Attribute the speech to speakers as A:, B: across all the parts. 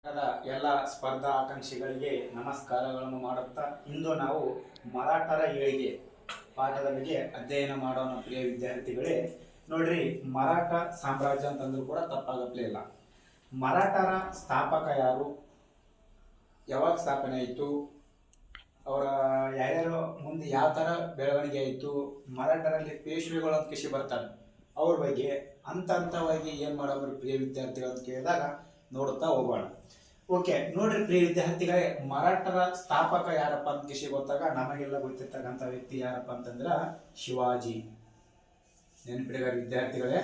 A: ಎಲ್ಲ ಸ್ಪರ್ಧಾ ಆಕಾಂಕ್ಷಿಗಳಿಗೆ ನಮಸ್ಕಾರಗಳನ್ನು ಮಾಡುತ್ತಾ ಇಂದು ನಾವು ಮರಾಠರ ಏಳಿಗೆ ಪಾಠದ ಬಗ್ಗೆ ಅಧ್ಯಯನ ಮಾಡೋಣ. ಪ್ರಿಯ ವಿದ್ಯಾರ್ಥಿಗಳೇ, ನೋಡ್ರಿ, ಮರಾಠ ಸಾಮ್ರಾಜ್ಯ ಅಂತಂದ್ರೂ ಕೂಡ ತಪ್ಪಾಗಪ್ಲೇ ಇಲ್ಲ. ಮರಾಠರ ಸ್ಥಾಪಕ ಯಾರು, ಯಾವಾಗ ಸ್ಥಾಪನೆ ಆಯಿತು, ಅವರ ಯಾರ್ಯಾರು ಮುಂದೆ ಯಾವ ಥರ ಬೆಳವಣಿಗೆ ಆಯಿತು, ಮರಾಠರಲ್ಲಿ ಪೇಶ್ವೆಗಳು ಅಂತ ಕಿಸಿ ಬರ್ತಾರೆ, ಅವ್ರ ಬಗ್ಗೆ ಹಂತವಾಗಿ ಏನು ಮಾಡೋರು ಪ್ರಿಯ ವಿದ್ಯಾರ್ಥಿಗಳು ಅಂತ ಕೇಳಿದಾಗ ನೋಡುತ್ತಾ ಹೋಗೋಣ. ಓಕೆ, ನೋಡ್ರಿ ಪ್ರಿಯ ವಿದ್ಯಾರ್ಥಿಗಳೇ, ಮರಾಠರ ಸ್ಥಾಪಕ ಯಾರಪ್ಪ ಅಂತ ಕಿಸಿ ಗೊತ್ತಾಗ ನಮಗೆಲ್ಲ ಗೊತ್ತಿರ್ತಕ್ಕಂಥ ವ್ಯಕ್ತಿ ಯಾರಪ್ಪ ಅಂತಂದ್ರ ಶಿವಾಜಿ. ನೆನಪಿಡಿಗ ವಿದ್ಯಾರ್ಥಿಗಳೇ,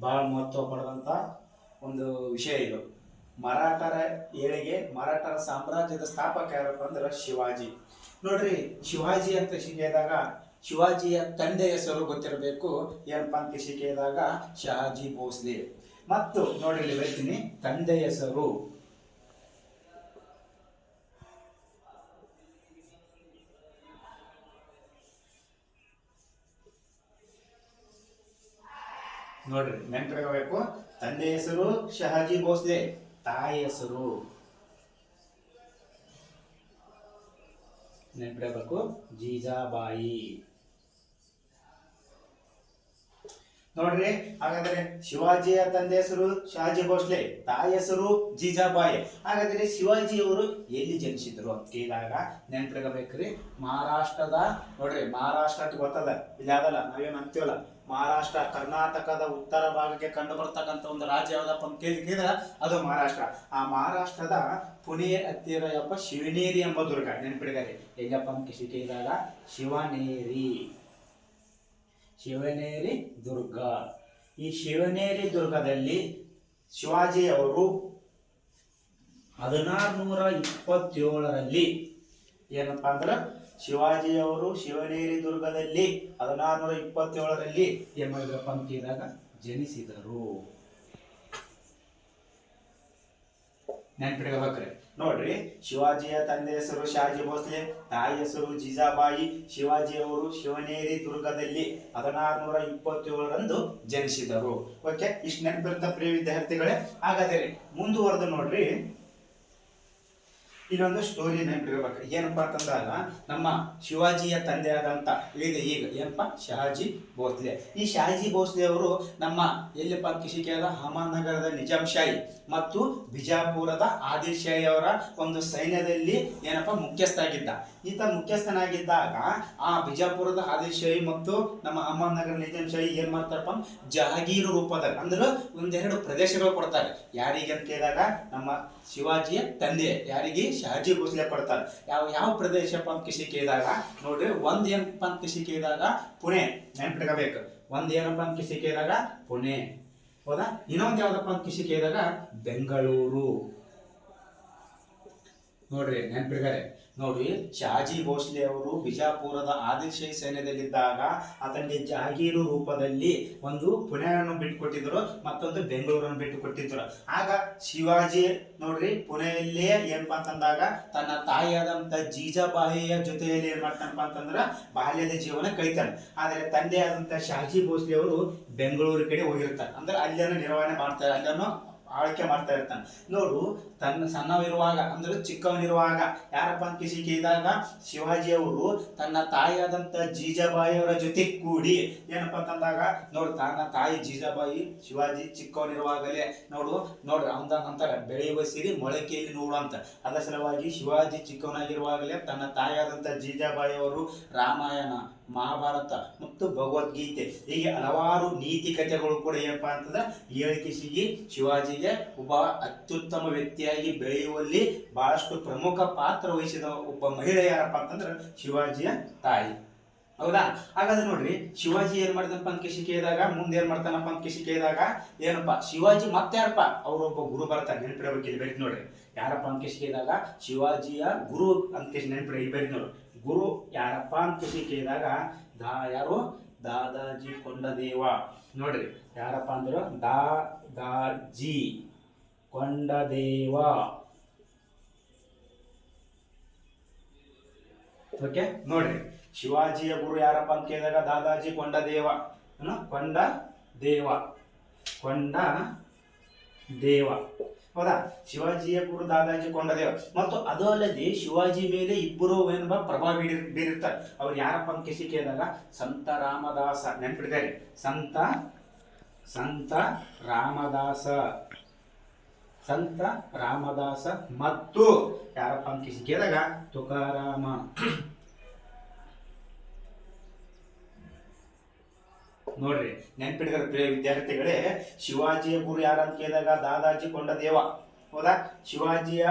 A: ಬಹಳ ಮಹತ್ವ ಪಡೆದಂತ ಒಂದು ವಿಷಯ ಇದು. ಮರಾಠರ ಏಳಿಗೆ, ಮರಾಠರ ಸಾಮ್ರಾಜ್ಯದ ಸ್ಥಾಪಕ ಯಾರಪ್ಪ ಅಂದ್ರೆ ಶಿವಾಜಿ. ನೋಡ್ರಿ, ಶಿವಾಜಿ ಅಂತ ಕೇಳಿದಾಗ ಶಿವಾಜಿಯ ತಂದೆ ಹೆಸರು ಗೊತ್ತಿರಬೇಕು. ಏನಪ್ಪ ಅಂತ ಕೇಳಿದಾಗ ಶಹಾಜಿ ಭೋಸ್ಲೆ. ಮತ್ತು ನೋಡ್ರಿ, ಇಲ್ಲಿ ಬರ್ತೀನಿ, ತಂದೆ ಹೆಸರು ನೋಡ್ರಿ, ನೆನಪಿಡಬೇಕು. ತಂದೆ ಹೆಸರು ಶಹಾಜಿ ಭೋಸ್ಲೆ, ತಾಯಿ ಹೆಸರು ನೆನಪಿಡಬೇಕು ಜೀಜಾಬಾಯಿ. ನೋಡ್ರಿ, ಹಾಗಾದ್ರೆ ಶಿವಾಜಿಯ ತಂದೆ ಹೆಸರು ಶಹಾಜಿ ಭೋಸ್ಲೆ, ತಾಯಿ ಹೆಸರು ಜೀಜಾಬಾಯಿ. ಹಾಗಾದ್ರೆ ಶಿವಾಜಿ ಅವರು ಎಲ್ಲಿ ಜನಿಸಿದ್ರು ಅಂತ ಕೇಳಿದಾಗ ನೆನಪಿಡಬೇಕ್ರಿ, ಮಹಾರಾಷ್ಟ್ರದ, ನೋಡ್ರಿ ಮಹಾರಾಷ್ಟ್ರ ಅಂತ ಗೊತ್ತದ, ಇಲ್ಲಿ ಅದಲ್ಲ, ನಾವೇನ್ ಅಂತೀವಲ್ಲ ಮಹಾರಾಷ್ಟ್ರ, ಕರ್ನಾಟಕದ ಉತ್ತರ ಭಾಗಕ್ಕೆ ಕಂಡು ಬರ್ತಕ್ಕಂಥ ಒಂದು ರಾಜ್ಯ ಯಾವ್ದಪ್ಪ ಅಂತ ಕೇಳಿದ್ರೆ ಅದು ಮಹಾರಾಷ್ಟ್ರ. ಆ ಮಹಾರಾಷ್ಟ್ರದ ಪುಣೆ ಹತ್ತಿರ ಯಪ್ಪ ಶಿವನೇರಿ ಎಂಬ ದುರ್ಗ. ನೆನಪಿಡಿದಾರೆ ಎಲ್ಲಪ್ಪ ಅಂತ ಕೇಳಿದಾಗ ಶಿವನೇರಿ ದುರ್ಗ. ಈ ಶಿವನೇರಿ ದುರ್ಗದಲ್ಲಿ ಶಿವಾಜಿ ಅವರು 1627ರಲ್ಲಿ ಏನಪ್ಪಾ ಅಂದ್ರೆ ಶಿವಾಜಿಯವರು ಶಿವನೇರಿ ದುರ್ಗದಲ್ಲಿ 1627ರಲ್ಲಿ ಏನ್ ಮಾಡಿದ್ರಪ್ಪ ಅಂತ ಕೇಳಿದಾಗ ಜನಿಸಿದರು. ನೆನ್ಪಿಡ್ಬೇಕ್ರಿ. ನೋಡ್ರಿ, ಶಿವಾಜಿಯ ತಂದೆ ಹೆಸರು ಶಹಾಜಿ ಭೋಸ್ಲೆ, ತಾಯಿ ಹೆಸರು ಜೀಜಾಬಾಯಿ. ಶಿವಾಜಿಯವರು ಶಿವನೇರಿ ದುರ್ಗದಲ್ಲಿ 1627ರಂದು ಜನಿಸಿದರು. ಓಕೆ, ಇಷ್ಟು ನೆನಪಿರುತ್ತ ಪ್ರಿಯ ವಿದ್ಯಾರ್ಥಿಗಳೇ. ಹಾಗಾದರೆ ಮುಂದುವರೆದು ನೋಡ್ರಿ, ಇಲ್ಲೊಂದು ಸ್ಟೋರಿ ನೆನಪಿರ್ಬೇಕು. ಏನಪ್ಪಾ ಅಂತಂದಾಗ ನಮ್ಮ ಶಿವಾಜಿಯ ತಂದೆ ಆದಂತ ಇದೆ ಈಗ ಏನಪ್ಪಾ ಶಹಾಜಿ ಭೋಸ್ಲೆ. ಈ ಶಹಾಜಿ ಭೋಸ್ಲೆ ಅವರು ನಮ್ಮ ಎಲ್ಲಿಪ್ಪ ಕಿಶಿಕೆಯಾದ ಅಹಮದ್ನಗರದ ನಿಜಾಂ ಶಾಹಿ ಮತ್ತು ಬಿಜಾಪುರದ ಆದಿಲ್ ಶಾಹಿ ಅವರ ಒಂದು ಸೈನ್ಯದಲ್ಲಿ ಏನಪ್ಪಾ ಮುಖ್ಯಸ್ಥ ಆಗಿದ್ದ. ಈತ ಮುಖ್ಯಸ್ಥನಾಗಿದ್ದಾಗ ಆ ಬಿಜಾಪುರದ ಆದಿಲ್ ಶಾಹಿ ಮತ್ತು ನಮ್ಮ ಅಹಮದ್ನಗರ ನಿಜಾಂ ಶಾಹಿ ಏನ್ ಮಾಡ್ತಾರಪ್ಪ, ಜಹಾಗೀರು ರೂಪದಲ್ಲಿ ಅಂದ್ರೆ ಒಂದೆರಡು ಪ್ರದೇಶಗಳು ಕೊಡ್ತಾರೆ. ಯಾರಿಗೆ ಅಂತ ಕೇಳಿದಾಗ ನಮ್ಮ ಶಿವಾಜಿಯ ತಂದೆ ಯಾರಿಗೆ ಶಹಾಜಿ ಭೋಸ್ಲೆ ಕೊಡ್ತಾರೆ. ಯಾವ ಪ್ರದೇಶಪ್ಪ ಅಂತ ಕಿಸಿ ಕೇಳಿದಾಗ ನೋಡ್ರಿ, ಒಂದ್ ಏನಪ್ಪ ಅಂತ ಕಿಸಿ ಕೇಳಿದಾಗ ಪುಣೆ. ನೆನ್ಪಿಟ್ಕೋಬೇಕು, ಒಂದ್ ಏನಪ್ಪ ಅಂತ ಕಿಸಿ ಕೇಳಿದಾಗ ಪುಣೆ, ಹೌದಾ? ಇನ್ನೊಂದು ಯಾವ್ದಪ್ಪ ಅಂತ ಕಿಸಿ ಕೇಳಿದಾಗ ಬೆಂಗಳೂರು. ನೋಡ್ರಿ ನೆನ್ಪಿಡ್ತಾರೆ. ನೋಡಿ, ಶಹಾಜಿ ಭೋಸ್ಲೆ ಅವರು ಬಿಜಾಪುರದ ಆದಿಲ್ ಶಾಹಿ ಸೈನ್ಯದಲ್ಲಿದ್ದಾಗ ಆತನಿಗೆ ಜಹಾಗೀರು ರೂಪದಲ್ಲಿ ಒಂದು ಪುಣೆಯನ್ನು ಬಿಟ್ಟುಕೊಟ್ಟಿದ್ರು, ಮತ್ತೊಂದು ಬೆಂಗಳೂರನ್ನು ಬಿಟ್ಟುಕೊಟ್ಟಿದ್ರು. ಆಗ ಶಿವಾಜಿ ನೋಡ್ರಿ ಪುಣೆಯಲ್ಲೇ ಏನಪ್ಪಾ ಅಂತಂದಾಗ ತನ್ನ ತಾಯಿಯಾದಂತ ಜೀಜಾಬಾಯಿಯ ಜೊತೆಯಲ್ಲಿ ಏನ್ ಮಾಡ್ತಾನಪ್ಪ ಅಂತಂದ್ರ ಬಾಲ್ಯದ ಜೀವನ ಕಳಿತಾನೆ. ಆದ್ರೆ ತಂದೆ ಆದಂತ ಶಹಾಜಿ ಭೋಸ್ಲೆ ಅವರು ಬೆಂಗಳೂರು ಕಡೆ ಹೋಗಿರ್ತಾರೆ. ಅಂದ್ರೆ ಅಲ್ಲಿಯನ್ನು ನಿರ್ವಹಣೆ ಮಾಡ್ತಾರೆ, ಅಲ್ಲಿಯನ್ನು ಆಳ್ಕೆ ಮಾಡ್ತಾ ಇರ್ತಾನೆ. ನೋಡು, ತನ್ನ ಸಣ್ಣವಿರುವಾಗ ಅಂದ್ರೆ ಚಿಕ್ಕವನಿರುವಾಗ ಯಾರಪ್ಪ ಅಂತ ಕಿಸಿ ಕೇಳಿದಾಗ ಶಿವಾಜಿ ಅವರು ತನ್ನ ತಾಯಿಯಾದಂತ ಜೀಜಾಬಾಯಿಯವರ ಜೊತೆ ಕೂಡಿ ಏನಪ್ಪ ಅಂತಂದಾಗ ನೋಡು, ತನ್ನ ತಾಯಿ ಜೀಜಾಬಾಯಿ ಶಿವಾಜಿ ಚಿಕ್ಕವನಿರುವಾಗಲೇ ನೋಡ್ರಿ ಅಂದ ನಂತರ ಬೆಳೆಯುವ ಸಿರಿ ಮೊಳಕೆಯಲ್ಲಿ ನೋಡು ಅಂತ. ಅದರ ಸಲುವಾಗಿ ಶಿವಾಜಿ ಚಿಕ್ಕವನಾಗಿರುವಾಗಲೇ ತನ್ನ ತಾಯಿಯಾದಂತ ಜೀಜಾಬಾಯಿಯವರು ರಾಮಾಯಣ, ಮಹಾಭಾರತ ಮತ್ತು ಭಗವದ್ಗೀತೆ ಹೀಗೆ ಹಲವಾರು ನೀತಿ ಕಥೆಗಳು ಕೂಡ ಏನಪ್ಪಾ ಅಂತಂದ್ರೆ ಹೇಳಿಕೆಸಿಗಿ ಶಿವಾಜಿಗೆ ಒಬ್ಬ ಅತ್ಯುತ್ತಮ ವ್ಯಕ್ತಿಯಾಗಿ ಬೆಳೆಯುವಲ್ಲಿ ಬಹಳಷ್ಟು ಪ್ರಮುಖ ಪಾತ್ರ ವಹಿಸಿದ ಒಬ್ಬ ಮಹಿಳೆ ಯಾರಪ್ಪ ಅಂತಂದ್ರೆ ಶಿವಾಜಿಯ ತಾಯಿ, ಹೌದಾ? ಹಾಗಾದ್ರೆ ನೋಡ್ರಿ, ಶಿವಾಜಿ ಏನ್ ಮಾಡಿದಪ್ಪ ಅಂತ ಕಿಸಿ ಕೇಳಿದಾಗ ಮುಂದೆ ಏನ್ ಮಾಡ್ತಾನಪ್ಪ ಅಂತ ಕಿಸಿ ಕೇಳಿದಾಗ ಏನಪ್ಪಾ ಶಿವಾಜಿ ಮತ್ತೆ ಯಾರಪ್ಪ ಅವರೊಬ್ಬ ಗುರು ಬರ್ತಾರೆ. ನೆನಪಿಡಬೇಕು, ಇಲ್ಲಿ ಬೇಕು ನೋಡ್ರಿ, ಯಾರಪ್ಪ ಅಂತ ಕಿಸಿ ಕೇಳಿದಾಗ ಶಿವಾಜಿಯ ಗುರು ಅಂತ ಕಿಸಿ ನೆನಪಿಡ ಬೇಕು ನೋಡ್ರಿ. ಗುರು ಯಾರಪ್ಪ ಅಂತ ಕಿಸಿ ಕೇಳಿದಾಗ ಯಾರು ದಾದಾಜಿ ಕೊಂಡದೇವ. ನೋಡ್ರಿ ಯಾರಪ್ಪ ಅಂದ್ರೆ ದಾದಾಜಿ ಕೊಂಡದೇವ. ಓಕೆ, ನೋಡ್ರಿ ಶಿವಾಜಿಯ ಗುರು ಯಾರಪ್ಪ ಅಂತ ಕೇಳಿದಾಗ ದಾದಾಜಿ ಕೊಂಡದೇವ. ಕೊಂಡದೇವ ಹೌದಾ. ಶಿವಾಜಿಯ ಗುರು ದಾದಾಜಿ ಕೊಂಡದೇವ. ಮತ್ತು ಅದು ಅಲ್ಲದೆ ಶಿವಾಜಿ ಮೇಲೆ ಇಬ್ಬರು ಏನಪ್ಪ ಪ್ರಭಾವ ಬೀರಿರ್ತಾರೆ. ಅವ್ರು ಯಾರಪ್ಪ ಅಂತ ಕೇಸಿ ಕೇಳಿದಾಗ ಸಂತ ರಾಮದಾಸ, ನೆನ್ಪಿಡಿದ್ದಾರೆ, ಸಂತ ರಾಮದಾಸ, ಸಂತ ರಾಮದಾಸ ಮತ್ತು ಯಾರಪ್ಪ ಅಂತ ಕೇಸಿ ಕೇಳಿದಾಗ ತುಕಾರಾಮ. ನೋಡ್ರಿ ನೆನ್ಪಿಡಿದಾರೆ ಪ್ರಿಯ ವಿದ್ಯಾರ್ಥಿಗಳೇ, ಶಿವಾಜಿಯ ಗುರು ಯಾರಂತ ಕೇಳಿದಾಗ ದಾದಾಜಿ ಕೊಂಡದೇವ. ಹೌದಾ. ಶಿವಾಜಿಯ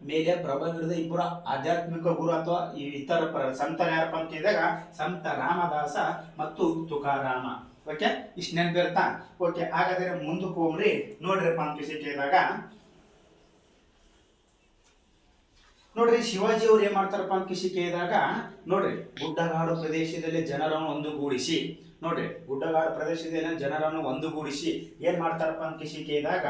A: ಮೇಲೆ ಪ್ರಭಾವ ಬೀರಿದ ಇಬ್ಬರು ಆಧ್ಯಾತ್ಮಿಕ ಗುರು ಅಥವಾ ಇತರ ಸಂತರ ಯಾರಪ್ಪ ಅಂತ ಕೇಳಿದಾಗ ಸಂತ ರಾಮದಾಸ ಮತ್ತು ತುಕಾರಾಮ. ಓಕೆ, ಇಷ್ಟು ನೆನ್ಪಿರ್ತಾ. ಓಕೆ, ಹಾಗಾದ್ರೆ ಮುಂದಕ್ಕೆ ಹೋಗ್ರಿ. ನೋಡ್ರಿಪ್ಪ ಅಂತ ಕೇಳಿದಾಗ ನೋಡ್ರಿ ಶಿವಾಜಿ ಅವ್ರು ಏನ್ ಮಾಡ್ತಾರಪ್ಪ ಅಂತ ಕೇಳಿದಾಗ ನೋಡ್ರಿ ಗುಡ್ಡಗಾಡು ಪ್ರದೇಶದಲ್ಲಿ ಜನರನ್ನು ಒಂದುಗೂಡಿಸಿ, ನೋಡ್ರಿ ಗುಡ್ಡಗಾಡು ಪ್ರದೇಶದಲ್ಲಿ ಜನರನ್ನು ಒಂದುಗೂಡಿಸಿ ಏನ್ ಮಾಡ್ತಾರಪ್ಪ ಅಂತ ಕೇಳಿದಾಗ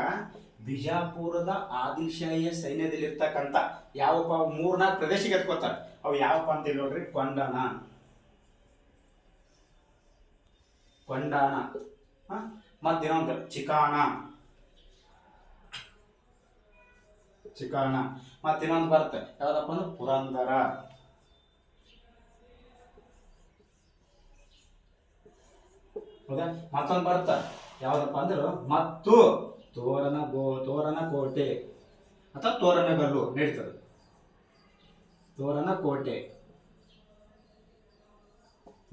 A: ಬಿಜಾಪುರದ ಆದಿಲ್ಶಾಹಿಯ ಸೈನ್ಯದಲ್ಲಿರ್ತಕ್ಕಂಥ ಯಾವಪ್ಪ 3-4 ಪ್ರದೇಶಕ್ಕೆ ಎತ್ಕೋತಾರೆ. ಅವು ಯಾವಪ್ಪ ಅಂತ ನೋಡ್ರಿ ಕೊಂಡಾನ, ಮತ್ತಿನ್ನೊಂದು ಚಿಕಾಣ, ಮತ್ತಿನ್ನೊಂದು ಬರುತ್ತೆ ಯಾವ್ದಪ್ಪ ಅಂದ್ರೆ ಪುರಂದರ. ಹೌದಾ. ಮತ್ತೊಂದು ಬರುತ್ತೆ ಯಾವ್ದಪ್ಪ ಅಂದ್ರೆ ಮತ್ತು ತೋರಣ ಕೋಟೆ ಅಥವಾ ತೋರಣಗಲ್ಲು ನಡೀತದೆ. ತೋರಣ ಕೋಟೆ.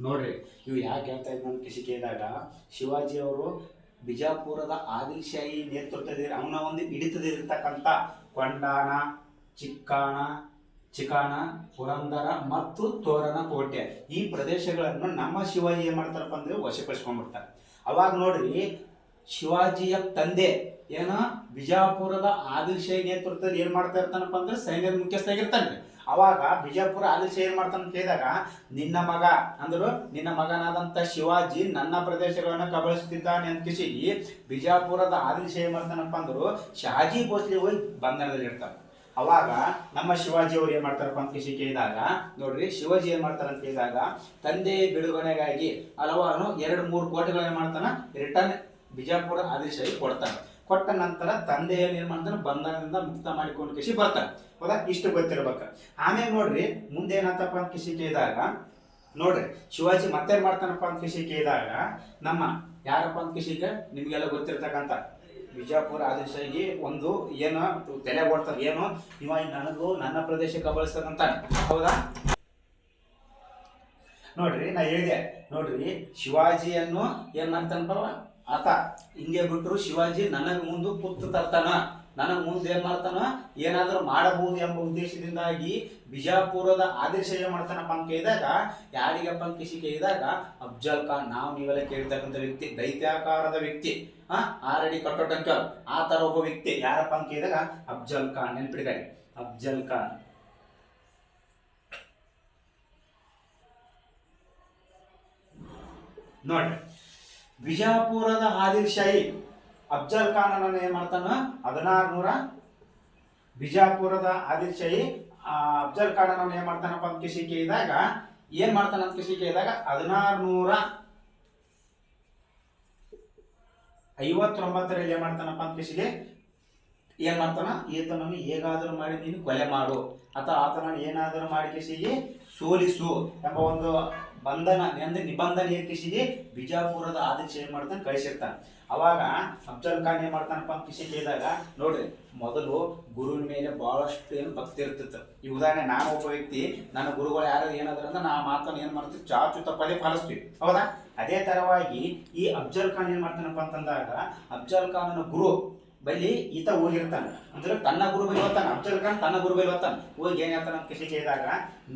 A: ನೋಡ್ರಿ ಇವು ಯಾಕೆ ಹೇಳ್ತಾ ಇದ್ದ ಅಂತ ಕೇಳಿದಾಗ ಶಿವಾಜಿ ಅವರು ಬಿಜಾಪುರದ ಆದಿಲ್ಶಾಹಿ ನೇತೃತ್ವದಲ್ಲಿ ಅವನ ಒಂದು ಹಿಡಿತದಲ್ಲಿರ್ತಕ್ಕಂಥ ಕೊಂಡಾನ, ಚಿಕಾಣ, ಪುರಂದರ ಮತ್ತು ತೋರಣ ಕೋಟೆ ಈ ಪ್ರದೇಶಗಳನ್ನು ನಮ್ಮ ಶಿವಾಜಿ ಏನ್ ಮಾಡ್ತಾರಪ್ಪ ಅಂದ್ರೆ ವಶಪಡಿಸ್ಕೊಂಡ್ಬಿಡ್ತಾರೆ. ಅವಾಗ ನೋಡ್ರಿ ಶಿವಾಜಿಯ ತಂದೆ ಏನ ಬಿಜಾಪುರದ ಆದಿಲ್ಶಾಹಿ ನೇತೃತ್ವದಲ್ಲಿ ಏನ್ ಮಾಡ್ತಾ ಇರ್ತಾನಪ್ಪ ಅಂದ್ರೆ ಸೈನ್ಯದ ಮುಖ್ಯಸ್ಥ ಆಗಿರ್ತಾನೆ. ಅವಾಗ ಬಿಜಾಪುರ ಆದಿಲ್ಶಾಹಿ ಏನ್ ಮಾಡ್ತಾನ ಕೇಳಿದಾಗ ನಿನ್ನ ಮಗ ಅಂದ್ರು ನಿನ್ನ ಮಗನಾದಂತ ಶಿವಾಜಿ ನನ್ನ ಪ್ರದೇಶಗಳನ್ನ ಕಬಳಿಸುತ್ತಿದ್ದಾನೆ ಅಂತ ಕಿಸಿ ಬಿಜಾಪುರದ ಆದಿಲ್ಶಾಹಿ ಏನ್ ಮಾಡ್ತಾನಪ್ಪ ಅಂದ್ರು ಶಹಾಜಿ ಭೋಸ್ಲೆ ಹೋಗಿ ಬಂಧನದಲ್ಲಿ ಇರ್ತಾನೆ. ಅವಾಗ ನಮ್ಮ ಶಿವಾಜಿ ಅವ್ರು ಏನ್ ಮಾಡ್ತಾರಪ್ಪ ಅಂತ ಕೇಳಿದಾಗ ನೋಡ್ರಿ ಶಿವಾಜಿ ಏನ್ ಮಾಡ್ತಾರ ಅಂತ ಕೇಳಿದಾಗ ತಂದೆ ಬಿಡುಗಡೆಗಾಗಿ ಹಲವಾರು 2-3 ಕೋಟಿಗಳು ಏನ್ ಮಾಡ್ತಾನ ರಿಟರ್ನ್ ಬಿಜಾಪುರ ಆದಿಲ್ಶಾಹಿ ಕೊಡ್ತಾನೆ. ಕೊಟ್ಟ ನಂತರ ತಂದೆ ಏನ್ ಮಾಡ್ತಾನೆ ಬಂಧನದಿಂದ ಮುಕ್ತ ಮಾಡಿಕೊಂಡು ಕಿಸಿ ಬರ್ತಾನೆ. ಹೌದಾ. ಇಷ್ಟು ಗೊತ್ತಿರ್ಬೇಕ. ಆಮೇಲೆ ನೋಡ್ರಿ ಮುಂದೆ ಏನಂತಪ್ಪ ಅಂತ ಕೇಳಿದಾಗ ನೋಡ್ರಿ ಶಿವಾಜಿ ಮತ್ತೇನ್ ಮಾಡ್ತಾನಪ್ಪ ಅಂತ ಕೇಳಿದಾಗ ನಮ್ಮ ಯಾರಪ್ಪ ಅಂತ ನಿಮ್ಗೆಲ್ಲ ಗೊತ್ತಿರ್ತಕ್ಕಂಥ ಬಿಜಾಪುರ ಆದಿಲ್ಶಾಹಿಗೆ ಒಂದು ಏನೋ ತಲೆ ಕೊಡ್ತಾರೆ, ಏನು ಇವ ನನಗೂ ನನ್ನ ಪ್ರದೇಶ ಕಬಳಿಸ್ತದಂತಾನೆ. ಹೌದಾ. ನೋಡ್ರಿ ನಾ ಹೇಳಿದೆ ನೋಡ್ರಿ ಶಿವಾಜಿಯನ್ನು ಏನ್ ಮಾಡ್ತಾನಪ್ಪ ಆತ ಹಿಂಗೆ ಬಿಟ್ರು ಶಿವಾಜಿ ನನಗ್ ಮುಂದೆ ಕುತ್ತು ತರ್ತಾನ, ನನಗ್ ಮುಂದೆ ಏನ್ ಮಾಡ್ತಾನ ಏನಾದ್ರೂ ಮಾಡಬಹುದು ಎಂಬ ಉದ್ದೇಶದಿಂದಾಗಿ ಬಿಜಾಪುರದ ಆದಿಲ್ಶಾಹಿ ಏನ್ ಮಾಡ್ತಾನಪ್ಪ ಅಂತ ಕೇಳಿದಾಗ ಯಾರಿಗಪ್ಪ ಅಂತ ಕೇಳಿದಾಗ ಅಫ್ಜಲ್ ಖಾನ್. ನಾವು ನೀವೆಲ್ಲ ಕೇಳ್ತಕ್ಕಂಥ ವ್ಯಕ್ತಿ, ದೈತ್ಯಾಕಾರದ ವ್ಯಕ್ತಿ, 6 ಅಡಿ ಕಟ್ಟೋಟಂಕ ಆ ತರ ಒಬ್ಬ ವ್ಯಕ್ತಿ ಯಾರಪ್ಪ ಅಂತ ಕೇಳಿದಾಗ ಅಫ್ಜಲ್ ಖಾನ್. ನೆನ್ಪಿಡಿದ್ದಾರೆ ಅಫ್ಜಲ್ ಖಾನ್. ನೋಡ್ರಿ ಬಿಜಾಪುರದ ಆದಿಲ್ಶಾಹಿ ಅಫ್ಜಲ್ ಖಾನ್ ಅನ್ನ ಏನ್ ಮಾಡ್ತಾನ 1600 ಬಿಜಾಪುರದ ಆದಿಲ್ಶಾಹಿ ಅಫ್ಜಲ್ ಖಾನ್ ಅನ್ನ ಏನ್ ಮಾಡ್ತಾನಪ್ಪ ಅಂತ ಕೇಳಿದಾಗ ಏನ್ ಮಾಡ್ತಾನ ಅಂತ ಕೇಳಿದಾಗ 1659ರಲ್ಲಿ ಏನ್ ಮಾಡ್ತಾನಪ್ಪ ಅಂತ ಏನ್ ಮಾಡ್ತಾನ ಈತನನ್ನು ಹೇಗಾದರೂ ಮಾಡಿ ನೀನು ಕೊಲೆ ಮಾಡು ಅಥವಾ ಆತನನ್ನು ಏನಾದರೂ ಮಾಡಿ ಸೋಲಿಸು ಎಂಬ ಒಂದು ಬಂಧನ ಅಂದ್ರೆ ನಿಬಂಧನೆ ಏರ್ಕಿಸಿಗೆ ಬಿಜಾಪುರದ ಆದಿಲ್ಶಾಹಿ ಏನ್ ಮಾಡ್ತಾನೆ ಕಳಿಸಿರ್ತಾನೆ. ಅವಾಗ ಅಫ್ಜಲ್ ಖಾನ್ ಏನ್ ಮಾಡ್ತಾನಪ್ಪ ಅಂತ ಕೇಳಿದಾಗ ನೋಡ್ರಿ ಮೊದಲು ಗುರುವಿನ ಮೇಲೆ ಬಹಳಷ್ಟು ಏನು ಭಕ್ತಿ ಇರ್ತಿತ್ತು. ಈ ಉದಾಹರಣೆ ನಾನು ಒಬ್ಬ ವ್ಯಕ್ತಿ, ನನ್ನ ಗುರುಗಳು ಯಾರು ಏನಾದ್ರು ಅಂದ್ರೆ ನಾ ಮಾತನ್ನು ಏನ್ ಮಾಡ್ತೀವಿ ಚಾಚು ತಪ್ಪದೇ ಪಾಲಿಸ್ತೀವಿ. ಹೌದಾ. ಅದೇ ತರವಾಗಿ ಈ ಅಫ್ಜಲ್ ಖಾನ್ ಏನ್ ಮಾಡ್ತಾನಪ್ಪ ಅಂತಂದಾಗ ಅಫ್ಜಲ್ ಖಾನ್ ಗುರು ಬಲ್ಲಿ ಈತ ಹೋಗಿರ್ತಾನೆ, ಅಂದ್ರೆ ತನ್ನ ಗುರು ಬಳಿ ಹೋಗ್ತಾನೆ. ಅಫ್ಜಲ್ ಖಾನ್ ತನ್ನ ಗುರು ಬಳಿ ಹೋಗ್ತಾನೆ. ಹೋಗಿ ಏನ್ ಹೇಳ್ತಾನ ಅಂತ ಕೇಳಿದಾಗ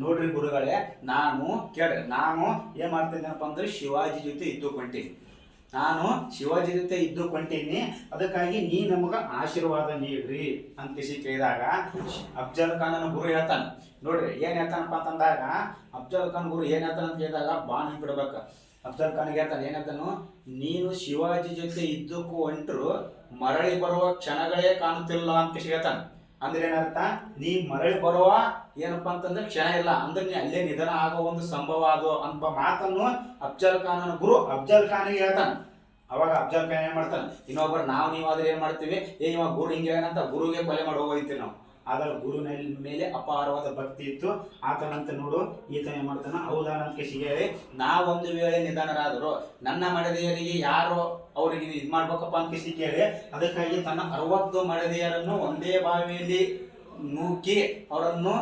A: ನೋಡ್ರಿ ಗುರುಗಳೇ ನಾನು ಏನ್ ಮಾಡ್ತಿದ್ದೇನಪ್ಪ ಅಂದ್ರೆ ಶಿವಾಜಿ ಜೊತೆ ಇದ್ದುಕೊಂತೀನಿ, ಅದಕ್ಕಾಗಿ ನೀ ನಮಗ ಆಶೀರ್ವಾದ ನೀಡ್ರಿ ಅಂತ ಕೇಳಿದಾಗ ಅಫ್ಜಲ್ ಖಾನ್ ಗುರು ಹೇಳ್ತಾನೆ. ನೋಡ್ರಿ ಏನ್ ಹೇಳ್ತಾನಪ್ಪ ಅಂತಂದಾಗ ಅಫ್ಜಲ್ ಖಾನ್ ಗುರು ಏನ್ ಹೇಳ್ತಾನ ಅಂತ ಕೇಳಿದಾಗ ಬಾಣ ಬಿಡ್ಬೇಕ. ಅಫ್ಜಲ್ ಖಾನ್ಗೆ ಹೇಳ್ತಾನೆ ಏನಂತಾನು, ನೀನು ಶಿವಾಜಿ ಜೊತೆ ಇದ್ದಕ್ಕೂ ಹೊಂಟ್ರು ಮರಳಿ ಬರುವ ಕ್ಷಣಗಳೇ ಕಾಣುತ್ತಿಲ್ಲ ಅಂತ ಹೇಳ್ತಾನೆ. ಅಂದ್ರೆ ಏನರ್ಥ, ನೀ ಮರಳಿ ಬರುವ ಏನಪ್ಪಾ ಅಂತಂದ್ರೆ ಕ್ಷಣ ಇಲ್ಲ, ಅಂದ್ರೆ ನೀ ಅಲ್ಲೇ ನಿಧನ ಆಗೋ ಒಂದು ಸಂಭವ ಅದು ಅಂತ ಮಾತನ್ನು ಅಫ್ಜಲ್ ಖಾನ್ ಗುರು ಅಫ್ಜಲ್ ಖಾನ್ಗೆ ಹೇಳ್ತಾನೆ. ಅವಾಗ ಅಫ್ಜಲ್ ಖಾನ್ ಏನ್ ಮಾಡ್ತಾನೆ, ಇನ್ನೊಬ್ಬರು ನೀವು ಆದ್ರೆ ಏನ್ ಮಾಡ್ತೀವಿ, ಇವಾಗ ಗುರು ಹಿಂಗೆ ಏನಂತ ಗುರುಗೆ ಕೊಲೆ ಮಾಡಿ ಹೋಗ್ತೀವಿ ನಾವು. ಆದ್ರೆ ಗುರುವಿನ ಮೇಲೆ ಅಪಾರವಾದ ಭಕ್ತಿ ಇತ್ತು ಆತನಂತ. ನೋಡು ಈತ ಏನ್ ಮಾಡ್ತಾನ, ಹೌದಾನಂತ ಹೇಳಿ ನಾವೊಂದು ವೇಳೆ ನಿಧನರಾದರು ನನ್ನ ಮಡದಿಯರಿಗೆ ಯಾರು ಅವರಿಗೆ ಇದು ಮಾಡ್ಬೇಕಪ್ಪ ಅಂತ ಕೇಳಿ ಅದಕ್ಕಾಗಿ ತನ್ನ 60 ಮಡದಿಯರನ್ನು ಒಂದೇ ಬಾವಿಯಲ್ಲಿ ನೂಕಿ ಅವರನ್ನು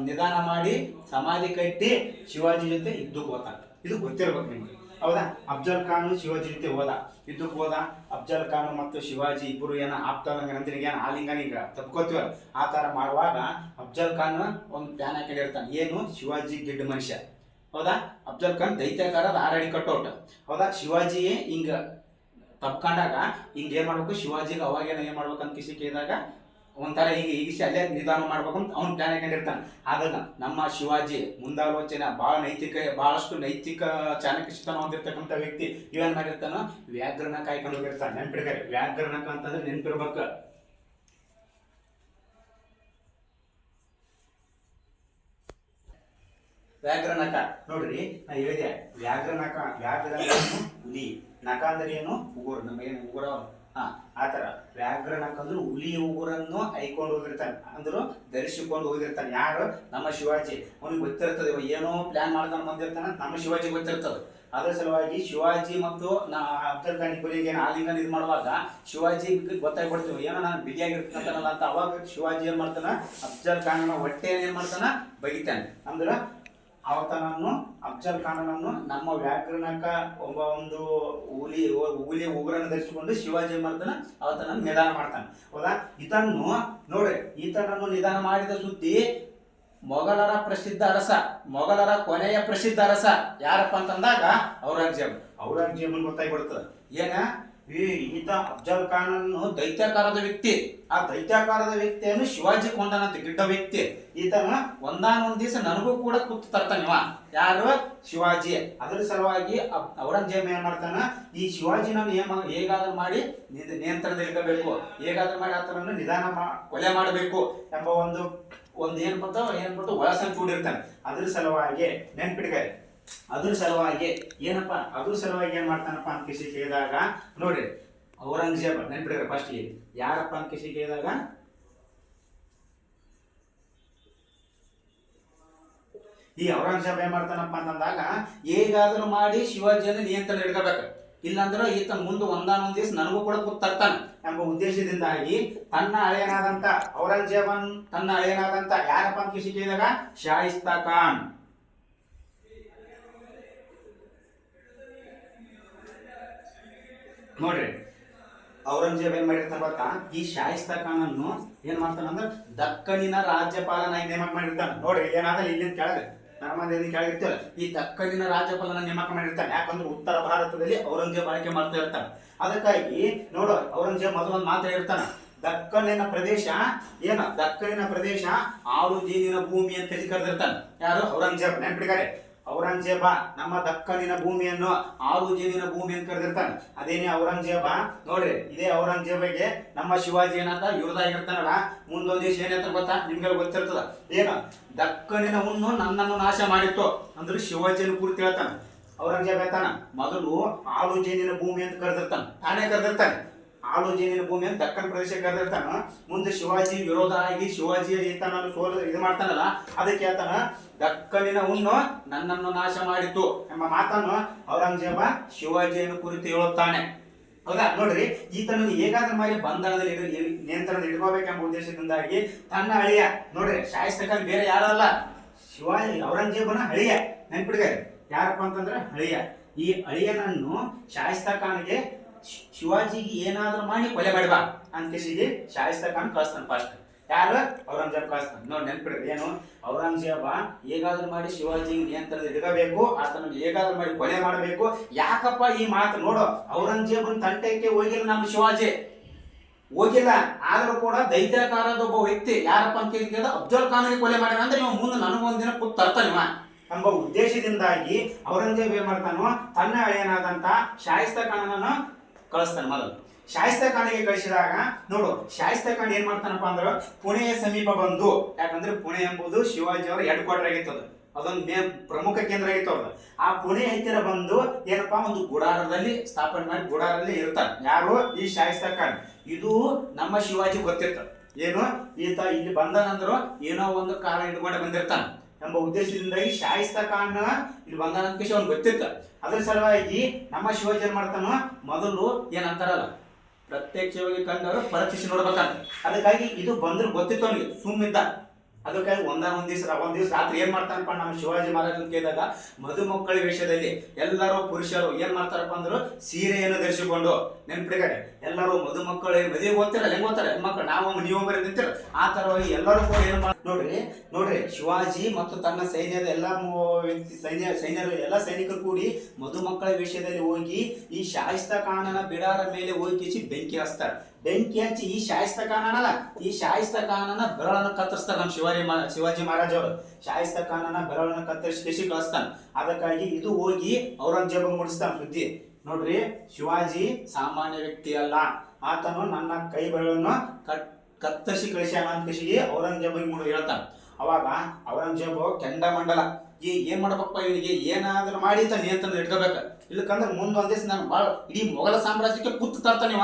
A: ನಿಧಾನ ಮಾಡಿ ಸಮಾಧಿ ಕಟ್ಟಿ ಶಿವಾಜಿ ಜೊತೆ ಯುದ್ಧಕ್ಕೆ ಹೋಗ್ತಾನೆ. ಇದು ಗೊತ್ತಿರ್ಬೇಕು ನಿಮ್ಗೆ, ಹೌದಾ? ಅಫ್ಜಲ್ ಖಾನ್ ಶಿವಾಜಿ ಜೊತೆ ಯುದ್ಧಕ್ಕೆ ಹೋದ. ಅಫ್ಜಲ್ ಖಾನ್ ಮತ್ತು ಶಿವಾಜಿ ಇಬ್ಬರು ಏನ ಆಪ್ತಲಿಂಗ ಆಲಿಂಗನಿಗ ತಪ್ಕೋತೀವಲ್ಲ ಆ ತರ ಮಾಡುವಾಗ ಅಫ್ಜಲ್ ಖಾನ್ ಒಂದು ಪ್ಲಾನ್ ಹಾಕೊಂಡಿರ್ತಾನೆ. ಏನು? ಶಿವಾಜಿ ಗಿಡ್ಡ ಮನುಷ್ಯ, ಹೌದಾ? ಅಫ್ಜಲ್ ಖಾನ್ ದೈತ್ಯಕಾರದ 6 ಅಡಿ ಕಟ್ಟೋಟ, ಹೌದಾ? ಶಿವಾಜಿ ಹಿಂಗ ತಪ್ಕೊಂಡಾಗ ಹಿಂಗ ಏನ್ ಮಾಡ್ಬೇಕು, ಶಿವಾಜಿಗೆ ಅವಾಗೇನ ಏನ್ ಮಾಡ್ಬೇಕಂತ ಕೇಳಿದಾಗ ಒಂಥರ ಈಗ ಈಗಿಸಿ ಅಲ್ಲೇ ನಿಧಾನ ಮಾಡ್ಬೇಕಂತ ಅವ್ನು ಪ್ಲಾನ್ ಹಾಕೊಂಡಿರ್ತಾನೆ. ಆದಾಗ ನಮ್ಮ ಶಿವಾಜಿ ಮುಂದಾಲೋಚನೆ ಬಹಳಷ್ಟು ನೈತಿಕ ಚಾಣಕ್ಯತನ ಹೊಂದಿರ್ತಕ್ಕಂಥ ವ್ಯಕ್ತಿ ಇವೇನ್ ಮಾಡಿರ್ತಾನ, ವ್ಯಾಘ್ರನ ಕಾಯ್ಕೊಂಡು ಹೋಗಿರ್ತಾನೆ. ನೆನ್ಪಿಡ್ತಾರೆ, ವ್ಯಾಘ್ರನಕ ಅಂತಂದ್ರೆ ನೆನ್ಪಿರ್ಬೇಕು. ವ್ಯಾಘ್ರನಕ ನೋಡ್ರಿ, ನಾ ಹೇಳಿದೆ ವ್ಯಾಘ್ರನಕ ಹುಲಿ, ನಕ ಅಂದ್ರೆ ಏನು? ಉಗುರು. ನಮ್ಮ ಏನು ಉಗುರ ಆತರ ವ್ಯಾಘ್ರನಕ ಅಂದ್ರೆ ಹುಲಿ ಉಗುರನ್ನು ಐಕೊಂಡು ಹೋಗಿರ್ತಾನೆ, ಅಂದ್ರು ಧರಿಸಿಕೊಂಡು ಹೋಗಿರ್ತಾನೆ. ಯಾರು? ನಮ್ಮ ಶಿವಾಜಿ. ಅವನಿಗೆ ಗೊತ್ತಿರ್ತದೆ ಏನೋ ಪ್ಲಾನ್ ಮಾಡ್ಕೊಂಡು ಬಂದಿರ್ತಾನೆ, ನಮ್ಮ ಶಿವಾಜಿ ಗೊತ್ತಿರ್ತದೆ. ಅದ್ರ ಸಲುವಾಗಿ ಶಿವಾಜಿ ಮತ್ತು ಅಫ್ಜಲ್ ಖಾನ್ ಇಬ್ಬರಿಗೆ ಆಲಿಂಗನ ಇದು ಮಾಡುವಾಗ ಶಿವಾಜಿ ಗೊತ್ತಾಗ್ಬಿಡ್ತೀವಿ, ಏನೋ ನಾನು ಬಿಗಿಯಾಗಿರ್ತಾನಲ್ಲ ಅಂತ. ಅವಾಗ ಶಿವಾಜಿ ಏನ್ ಮಾಡ್ತಾನ, ಅಫ್ಜಲ್ ಖಾನ್ ಹೊಟ್ಟೆ ಏನ್ ಮಾಡ್ತಾನ, ಬಗಿತಾನೆ. ಅಂದ್ರ ಅವತನನ್ನು ಅಫ್ಜಲ್ ಖಾನನನ್ನು ನಮ್ಮ ವ್ಯಾಘ್ರನಕ ಒಂದು ಹುಲಿ ಉಗುರನ್ನು ಧರಿಸಿಕೊಂಡು ಶಿವಾಜಿ ಏನ್ ಮಾಡ್ತಾನ, ಅವತನನ್ನು ನಿಧಾನ ಮಾಡ್ತಾನೆ, ಹೌದಾ? ಈತನನ್ನು ನಿಧಾನ ಮಾಡಿದ ಸುದ್ದಿ ಮೊಘಲರ ಪ್ರಸಿದ್ಧ ಅರಸ, ಮೊಘಲರ ಕೊನೆಯ ಪ್ರಸಿದ್ಧ ಅರಸ ಯಾರಪ್ಪ ಅಂತಂದಾಗ ಔರಂಗಜೇಬನ್ ಗೊತ್ತಾಗ್ಬಿಡ್ತದೆ. ಏನ ಈತ ಅಫ್ಜಲ್ ಖಾನನ್ನು ದೈತ್ಯಾಕಾರದ ವ್ಯಕ್ತಿ, ಆ ದೈತ್ಯಾಕಾರದ ವ್ಯಕ್ತಿಯನ್ನು ಶಿವಾಜಿ ಕೊಂಡನಂತ ಗಿಡ್ಡ ವ್ಯಕ್ತಿ. ಈತನ ಒಂದಾನೊಂದ್ ದಿವಸ ನನಗೂ ಕೂಡ ಕೂತು ತರ್ತಾನಿವ, ಯಾರು? ಶಿವಾಜಿ. ಅದ್ರ ಸಲುವಾಗಿ ಔರಂಗಜೇಬ ಏನ್ ಮಾಡ್ತಾನ, ಈ ಶಿವಾಜಿನ ಹೇಗಾದ್ರೂ ಮಾಡಿ ನಿಯಂತ್ರಣದಲ್ಲಿಡಬೇಕು, ಹೇಗಾದ್ರೂ ಮಾಡಿ ಆತನನ್ನು ನಿಧಾನ ಕೊಲೆ ಮಾಡಬೇಕು ಎಂಬ ಒಂದು ಏನ್ಬಿಟ್ಟು ಒಳಸಂಚು ಕೂಡಿರ್ತಾನೆ. ಅದ್ರ ಸಲುವಾಗಿ ನೆನ್ಪಿಡ್ಗಾರೆ, ಅದ್ರ ಸಲುವಾಗಿ ಏನ್ ಮಾಡ್ತಾನಪ್ಪ ಅಂತ ಕೇಳಿದಾಗ ನೋಡ್ರಿ, ಔರಂಗಜೇಬ ನೆನ್ಪಿಡ್ರಿ ಫಸ್ಟ್ ಯಾರಪ್ಪ ಅಂತ ಕೇಳಿದಾಗ ಈ ಔರಂಗಜೇಬ ಏನ್ ಮಾಡ್ತಾನಪ್ಪ ಅಂತಂದಾಗ ಹೇಗಾದ್ರೂ ಮಾಡಿ ಶಿವಾಜಿಯನ್ನು ನಿಯಂತ್ರಣ ಇಟ್ಕೋಬೇಕು, ಇಲ್ಲಾಂದ್ರೆ ಈತ ಮುಂದೆ ಒಂದಾನೊಂದ್ ದಿವಸ ನನಗೂ ಕೂಡ ಕೂತ್ ತರ್ತಾನ ಎಂಬ ಉದ್ದೇಶದಿಂದಾಗಿ ತನ್ನ ಹಳೆಯನಾದಂತ ಔರಂಗಜೇಬನ್ ತನ್ನ ಹಳೆಯನಾದಂತ ಯಾರಪ್ಪ ಅಂತ ಕೇಳಿದಾಗ ಶಾಯಿಸ್ತಾ ಖಾನ್. ನೋಡ್ರಿ ಔರಂಗಜೇಬ್ ಏನ್ ಮಾಡಿರ್ತಾನ ಗೊತ್ತಾ, ಈ ಶಾಯಿಸ್ತಾ ಖಾನ್ ಅನ್ನು ಏನ್ ಮಾಡ್ತಾನಂದ್ರೆ ದಕ್ಕನಿನ ರಾಜ್ಯಪಾಲನಾಗಿ ನೇಮಕ ಮಾಡಿರ್ತಾನೆ. ನೋಡ್ರಿ ಏನಾದ್ರೆ ಇಲ್ಲಿಂದ ಕೆಳಗೆ ನರ್ಮದೇನಿ ಕೆಳಗಿರ್ತೀವಲ್ಲ, ಈ ದಕ್ಕನಿನ ರಾಜ್ಯಪಾಲನ ನೇಮಕ ಮಾಡಿರ್ತಾನೆ. ಯಾಕಂದ್ರೆ ಉತ್ತರ ಭಾರತದಲ್ಲಿ ಔರಂಗಜೇಬ್ ಆಳ್ಕೆ ಮಾಡ್ತಾ ಇರ್ತಾನೆ. ಅದಕ್ಕಾಗಿ ನೋಡು ಔರಂಗಜೇಬ್ ಮೊದಲೊಂದು ಮಾತು ಹೇಳ್ತಾನ, ದಕ್ಕನಿನ ಪ್ರದೇಶ ದಕ್ಕನಿನ ಪ್ರದೇಶ 6 ಜೇನಿನ ಭೂಮಿ ಅಂತ ಕರೆದಿರ್ತಾನೆ. ಯಾರು? ಔರಂಗಜೇಬ್. ನೆನ್ಪಿಡ್ತಾರೆ, ಔರಂಗಜೇಬ ನಮ್ಮ ದಕ್ಕನಿನ ಭೂಮಿಯನ್ನು 6 ಜೇನಿನ ಭೂಮಿ ಅಂತ ಕರೆದಿರ್ತಾನೆ. ಅದೇನೇ ಔರಂಗಜೇಬ. ನೋಡ್ರಿ ಇದೇ ಔರಂಗಜೇಬಗೆ ನಮ್ಮ ಶಿವಾಜಿ ಏನಂತ ವಿರುದ್ಧ ಆಗಿರ್ತಾನಲ್ಲ, ಮುಂದೊಂದ್ ದಿವಸ ಏನಂತ ಗೊತ್ತಾ, ನಿಮ್ಗೆ ಗೊತ್ತಿರ್ತದ. ಏನು? ದಕ್ಕನಿನ ಹುಣ್ಣು ನನ್ನನ್ನು ನಾಶ ಮಾಡಿತ್ತು ಅಂದ್ರೆ ಶಿವಾಜಿಯನ್ನು ಪೂರ್ತಿ ಹೇಳ್ತಾನೆ. ಔರಂಗಜೇಬ ಹೇಳ್ತಾನ, ಮೊದಲು 6 ಜೇನಿನ ಭೂಮಿ ಅಂತ ಕರೆದಿರ್ತಾನೆ, ತಾನೇ ಕರೆದಿರ್ತಾನೆ. 6 ಜೇನಿನ ಭೂಮಿ ಅಂತ ದಕ್ಕನ್ ಪ್ರದೇಶ ಕರೆದಿರ್ತಾನ. ಮುಂದೆ ಶಿವಾಜಿ ವಿರೋಧ ಆಗಿ ಶಿವಾಜಿ ಈತನನ್ನು ಇದು ಮಾಡ್ತಾನಲ್ಲ, ಅದಕ್ಕೆ ಹೇಳ್ತಾನ ದಕ್ಕನಿನ ಹುಣ್ಣು ನನ್ನನ್ನು ನಾಶ ಮಾಡಿತು ಎಂಬ ಮಾತನ್ನು ಔರಂಗಜೇಬ ಶಿವಾಜಿಯನ್ನು ಕುರಿತು ಹೇಳುತ್ತಾನೆ, ಹೌದಾ? ನೋಡ್ರಿ ಈತನನ್ನು ಹೇಗಾದ್ರೂ ಮಾಡಿ ಬಂಧನದಲ್ಲಿ ನಿಯಂತ್ರಣದಲ್ಲಿ ಇಟ್ಕೋಬೇಕೆಂಬ ಉದ್ದೇಶದಿಂದಾಗಿ ತನ್ನ ಅಳಿಯ, ನೋಡ್ರಿ ಶಾಯಿಸ್ತಾ ಖಾನ್ ಬೇರೆ ಯಾರಲ್ಲ, ಶಿವಾಜಿ ಔರಂಗಜೇಬನ ಅಳಿಯ. ನೆನ್ಪಿಡ್ಗಾರೆ, ಯಾರಪ್ಪ ಅಂತಂದ್ರೆ ಅಳಿಯ. ಈ ಅಳಿಯನನ್ನು ಶಾಯಿಸ್ತಾ ಖಾನ್ಗೆ ಶಿವಾಜಿಗೆ ಏನಾದ್ರೂ ಮಾಡಿ ಕೊಲೆ ಮಾಡಬಾ ಅಂತ ಶಾಯಿಸ್ತಾ ಖಾನ್ ಕಳಿಸ್ತಾನೆ. ಫಸ್ಟ್ ಯಾರು? ಔರಂಗಜೇಬ್ ಕಳಿಸ್ತಾನೆ. ನೋಡಿ ನೆನ್ಪಿಡ್ರಿ, ಏನು? ಔರಂಗಜೇಬ ಹೇಗಾದ್ರೂ ಮಾಡಿ ಶಿವಾಜಿಗೆ ನಿಯಂತ್ರಣದಲ್ಲಿ ಇಡಬೇಕು, ಆತನನ್ನು ಹೇಗಾದ್ರೂ ಮಾಡಿ ಕೊಲೆ ಮಾಡಬೇಕು. ಯಾಕಪ್ಪ ಈ ಮಾತು? ನೋಡು, ಔರಂಗಜೇಬನ್ ತಂಟೆಗೆ ಹೋಗಿಲ್ಲ ನಮ್ಮ ಶಿವಾಜಿ, ಹೋಗಿಲ್ಲ. ಆದ್ರೂ ಕೂಡ ದೈತ್ಯಾಕಾರದ ಒಬ್ಬ ವ್ಯಕ್ತಿ ಯಾರಪ್ಪ ಅಂತ ಕೇಳಿದ ಅಫ್ಜಲ್ ಖಾನ್ಗೆ ಕೊಲೆ ಮಾಡ್ಯಾನ ಅಂದ್ರೆ ಇವ ಮುಂದೆ ನನಗೊಂದಿನ ಕೂತ್ ತರ್ತಾನಿವ ಎಂಬ ಉದ್ದೇಶದಿಂದಾಗಿ ಔರಂಗಜೇಬ್ ಏನ್ ಮಾಡ್ತಾನೋ, ತನ್ನ ಹಳೆಯನಾದಂತ ಶಾಯಿಸ್ತಾ ಖಾನನನ್ನು ಕಳಿಸ್ತಾನೆ. ಮೊದಲು ಶಾಯಿಸ್ತಾ ಖಾನಿಗೆ ಕಳಿಸಿದಾಗ ನೋಡು, ಶಾಯಿಸ್ತಾ ಖಾನ್ ಏನ್ ಮಾಡ್ತಾನಪ್ಪ ಅಂದ್ರೆ ಪುಣೆಯ ಸಮೀಪ ಬಂದು, ಯಾಕಂದ್ರೆ ಪುಣೆ ಎಂಬುದು ಶಿವಾಜಿ ಅವರ ಹೆಡ್ ಕ್ವಾರ್ಟರ್ ಆಗಿರ್ತದೆ, ಅದೊಂದು ಮೇನ್ ಪ್ರಮುಖ ಕೇಂದ್ರ ಆಗಿತ್ತು ಅವ್ರದ್ದು. ಆ ಪುಣೆ ಹತ್ತಿರ ಬಂದು ಏನಪ್ಪಾ ಒಂದು ಗುಡಾರದಲ್ಲಿ ಸ್ಥಾಪನೆ ಮಾಡಿ ಗುಡಾರಲ್ಲಿ ಇರ್ತಾನೆ ಯಾರು ಈ ಶಾಯಿಸ್ತಾ ಖಾನ್. ಇದು ನಮ್ಮ ಶಿವಾಜಿ ಗೊತ್ತಿತ್ತು ಏನು ಈತ ಇಲ್ಲಿ ಬಂದಾನಂದ್ರು ಏನೋ ಒಂದು ಕಾರಣ ಇಟ್ಕೊಂಡೆ ಬಂದಿರ್ತಾನ ಎಂಬ ಉದ್ದೇಶದಿಂದಾಗಿ ಶಾಯಿಸ್ತಾ ಖಾನ್ ಇಲ್ಲಿ ಬಂದಾನ ಅಂತ ಅವ್ನು ಗೊತ್ತಿತ್ತು. ಅದ್ರ ಸಲುವಾಗಿ ನಮ್ಮ ಶಿವಾಜಿ ಏನ್ ಮಾಡ್ತಾನ ಮೊದಲು ಏನಂತಾರಲ್ಲ ಪ್ರತ್ಯಕ್ಷವಾಗಿ ಕಂಡವರು ಪರೀಕ್ಷಿಸಿ ನೋಡ್ಬೇಕಂತ. ಅದಕ್ಕಾಗಿ ಇದು ಬಂದ್ರು ಗೊತ್ತಿತ್ತು ಅವನಿಗೆ ಸುಮ್ಮಿದ್ದ. ಅದಕ್ಕಾಗಿ ಒಂದ್ ದಿವಸ ರಾತ್ರಿ ಏನ್ ಮಾಡ್ತಾನಪ್ಪ ನಮ್ಮ ಶಿವಾಜಿ ಮಹಾರಾಜ್ ಕೇಳಿದಾಗ ಮದುಮಕ್ಕಳ ವೇಷದಲ್ಲಿ ಎಲ್ಲರೂ ಪುರುಷರು ಏನ್ ಮಾಡ್ತಾರಪ್ಪ ಅಂದ್ರು ಸೀರೆಯನ್ನು ಧರಿಸಿಕೊಂಡು ನೆನ್ಪಿಡಿಗಾರೆ ಎಲ್ಲರೂ ಮದುಮಕ್ಕಳು ಮದುವೆ ಓದ್ತಾರಲ್ಲ ಹೆಂಗ್ ಓದ್ತಾರೆ ಮಕ್ಕಳು ನಾವು ನೀವು ಬರೀ ನಿಂತಿರ ಆ ತರವಾಗಿ ಎಲ್ಲರೂ ಕೂಡ ಏನ್ ನೋಡ್ರಿ ಶಿವಾಜಿ ಮತ್ತು ತನ್ನ ಸೈನ್ಯದ ಎಲ್ಲ ಸೈನ್ಯರು ಎಲ್ಲ ಸೈನಿಕರು ಕೂಡಿ ಮದುಮಕ್ಕಳ ವೇಷದಲ್ಲಿ ಹೋಗಿ ಈ ಶಾಯಿಸ್ತಾ ಖಾನನ ಬಿಡಾರ ಮೇಲೆ ಹೋಗಿ ಬೆಂಕಿ ಹಚ್ತಾರೆ. ಬೆಂಕಿ ಹಚ್ಚಿ ಈ ಶಾಯಿಸ್ತಾ ಖಾನನಲ್ಲ ಈ ಶಾಯಿಸ್ತಾ ಖಾನನ ಬೆರಳನ್ನು ಕತ್ತರಿಸ್ತಾರೆ ನಮ್ಮ ಶಿವಾಜಿ ಮಹಾರಾಜ್ ಅವರು. ಶಾಯಿಸ್ತಾ ಖಾನನ ಬೆರಳನ್ನು ಕತ್ತರಿಸಿ ಕಳಿಸ್ತಾನೆ. ಅದಕ್ಕಾಗಿ ಇದು ಹೋಗಿ ಔರಂಗಜೇಬ ಮುಡಿಸ್ತಾನೆ ಸುದ್ದಿ. ನೋಡ್ರಿ ಶಿವಾಜಿ ಸಾಮಾನ್ಯ ವ್ಯಕ್ತಿ ಅಲ್ಲ, ಆತನು ನನ್ನ ಕೈ ಬೆರಳನ್ನು ಕತ್ತರಿಸಿ ಕಳಿಸ್ಯಾನ ಅಂತ ಕೃಷಿಗೆ ಔರಂಗಜೇಬ ಹೇಳ್ತಾನೆ. ಅವಾಗ ಔರಂಗಜೇಬ ಕೆಂಡಮಂಡಲ ಏನ್ ಮಾಡ್ಬೇಕಪ್ಪ ಇವನಿಗೆ ಏನಾದ್ರೂ ಮಾಡಿ ನಿಯಂತ್ರಣ ಇಟ್ಕೋಬೇಕು, ಇಲ್ಲಕಂದ್ರೆ ಮುಂದೊಂದ್ ದಿವಸ ನಾನು ಭಾಳ ಇಡೀ ಮೊಘಲ ಸಾಮ್ರಾಜ್ಯಕ್ಕೆ ಕುತ್ತು ತರ್ತಾನಿವ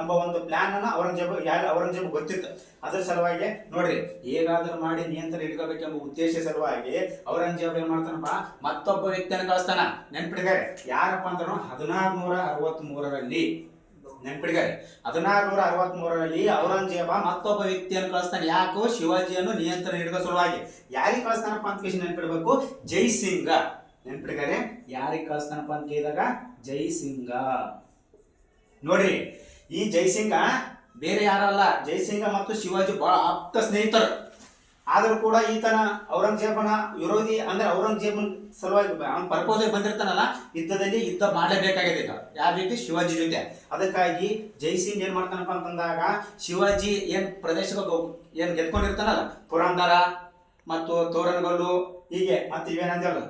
A: ಎಂಬ ಒಂದು ಪ್ಲಾನ್ ಅನ್ನ ಔರಂಗಜೇಬ ಗೊತ್ತಿತ್ತು. ಅದ್ರ ಸಲುವಾಗಿ ನೋಡ್ರಿ ಹೇಗಾದ್ರೂ ಮಾಡಿ ನಿಯಂತ್ರಣ ಇಟ್ಕೋಬೇಕೆಂಬ ಉದ್ದೇಶ ಸಲುವಾಗಿ ಔರಂಗಜೇಬ ಏನ್ ಮಾಡ್ತಾನಪ್ಪ ಮತ್ತೊಬ್ಬ ವ್ಯಕ್ತಿಯನ್ನು ಕಳಿಸ್ತಾನ. ನೆನ್ಪಿಡಿಗಾರೆ ಯಾರಪ್ಪ ಅಂತಾನು 1663ರಲ್ಲಿ ನೆನ್ಪಿಡಿಗಾರೆ 1663ರಲ್ಲಿ ಔರಂಗಜೇಬ ಮತ್ತೊಬ್ಬ ವ್ಯಕ್ತಿಯನ್ನು ಕಳಿಸ್ತಾನೆ. ಯಾಕೋ ಶಿವಾಜಿಯನ್ನು ನಿಯಂತ್ರಣ ಹಿಡಿದ ಸಲುವಾಗಿ. ಯಾರಿಗೆ ಕಳಿಸ್ತಾನಪ್ಪ ಅಂತ ಕೇಳಿ ನೆನ್ಪಿಡ್ಬೇಕು, ಜೈಸಿಂಗ. ನೆನ್ಪಿಡಿಗಾರೆ ಯಾರಿಗೆ ಕಳಿಸ್ತಾನಪ್ಪ ಅಂತ ಕೇಳಿದಾಗ ಜೈಸಿಂಗ. ನೋಡ್ರಿ ಈ ಜೈಸಿಂಗ ಬೇರೆ ಯಾರಲ್ಲ, ಜೈಸಿಂಗ ಮತ್ತು ಶಿವಾಜಿ ಬಹಳ ಆಪ್ತ ಸ್ನೇಹಿತರು. ಆದ್ರೂ ಕೂಡ ಈತನ ಔರಂಗಜೇಬನ ವಿರೋಧಿ ಅಂದ್ರೆ ಔರಂಗಜೇಬನ್ ಸಲುವಾಗಿ ಅವನ ಪರ್ಪೋಸ್ ಬಂದಿರ್ತಾನಲ್ಲ ಯುದ್ಧದಲ್ಲಿ ಯುದ್ಧ ಮಾಡಲೇಬೇಕಾಗಿದೆ ಈಗ ಯಾರ ರೀತಿ ಶಿವಾಜಿ ಜೊತೆ. ಅದಕ್ಕಾಗಿ ಜೈಸಿಂಗ್ ಏನ್ ಮಾಡ್ತಾನಪ್ಪ ಅಂತಂದಾಗ ಶಿವಾಜಿ ಏನ್ ಪ್ರದೇಶಗಳು ಏನ್ ಗೆದ್ಕೊಂಡಿರ್ತಾನಲ್ಲ ಪುರಂದರ ಮತ್ತು ತೋರಣಗಲ್ಲು ಹೀಗೆ ಮತ್ತೆ ಇವೇನಂದ್ರಲ್ಲ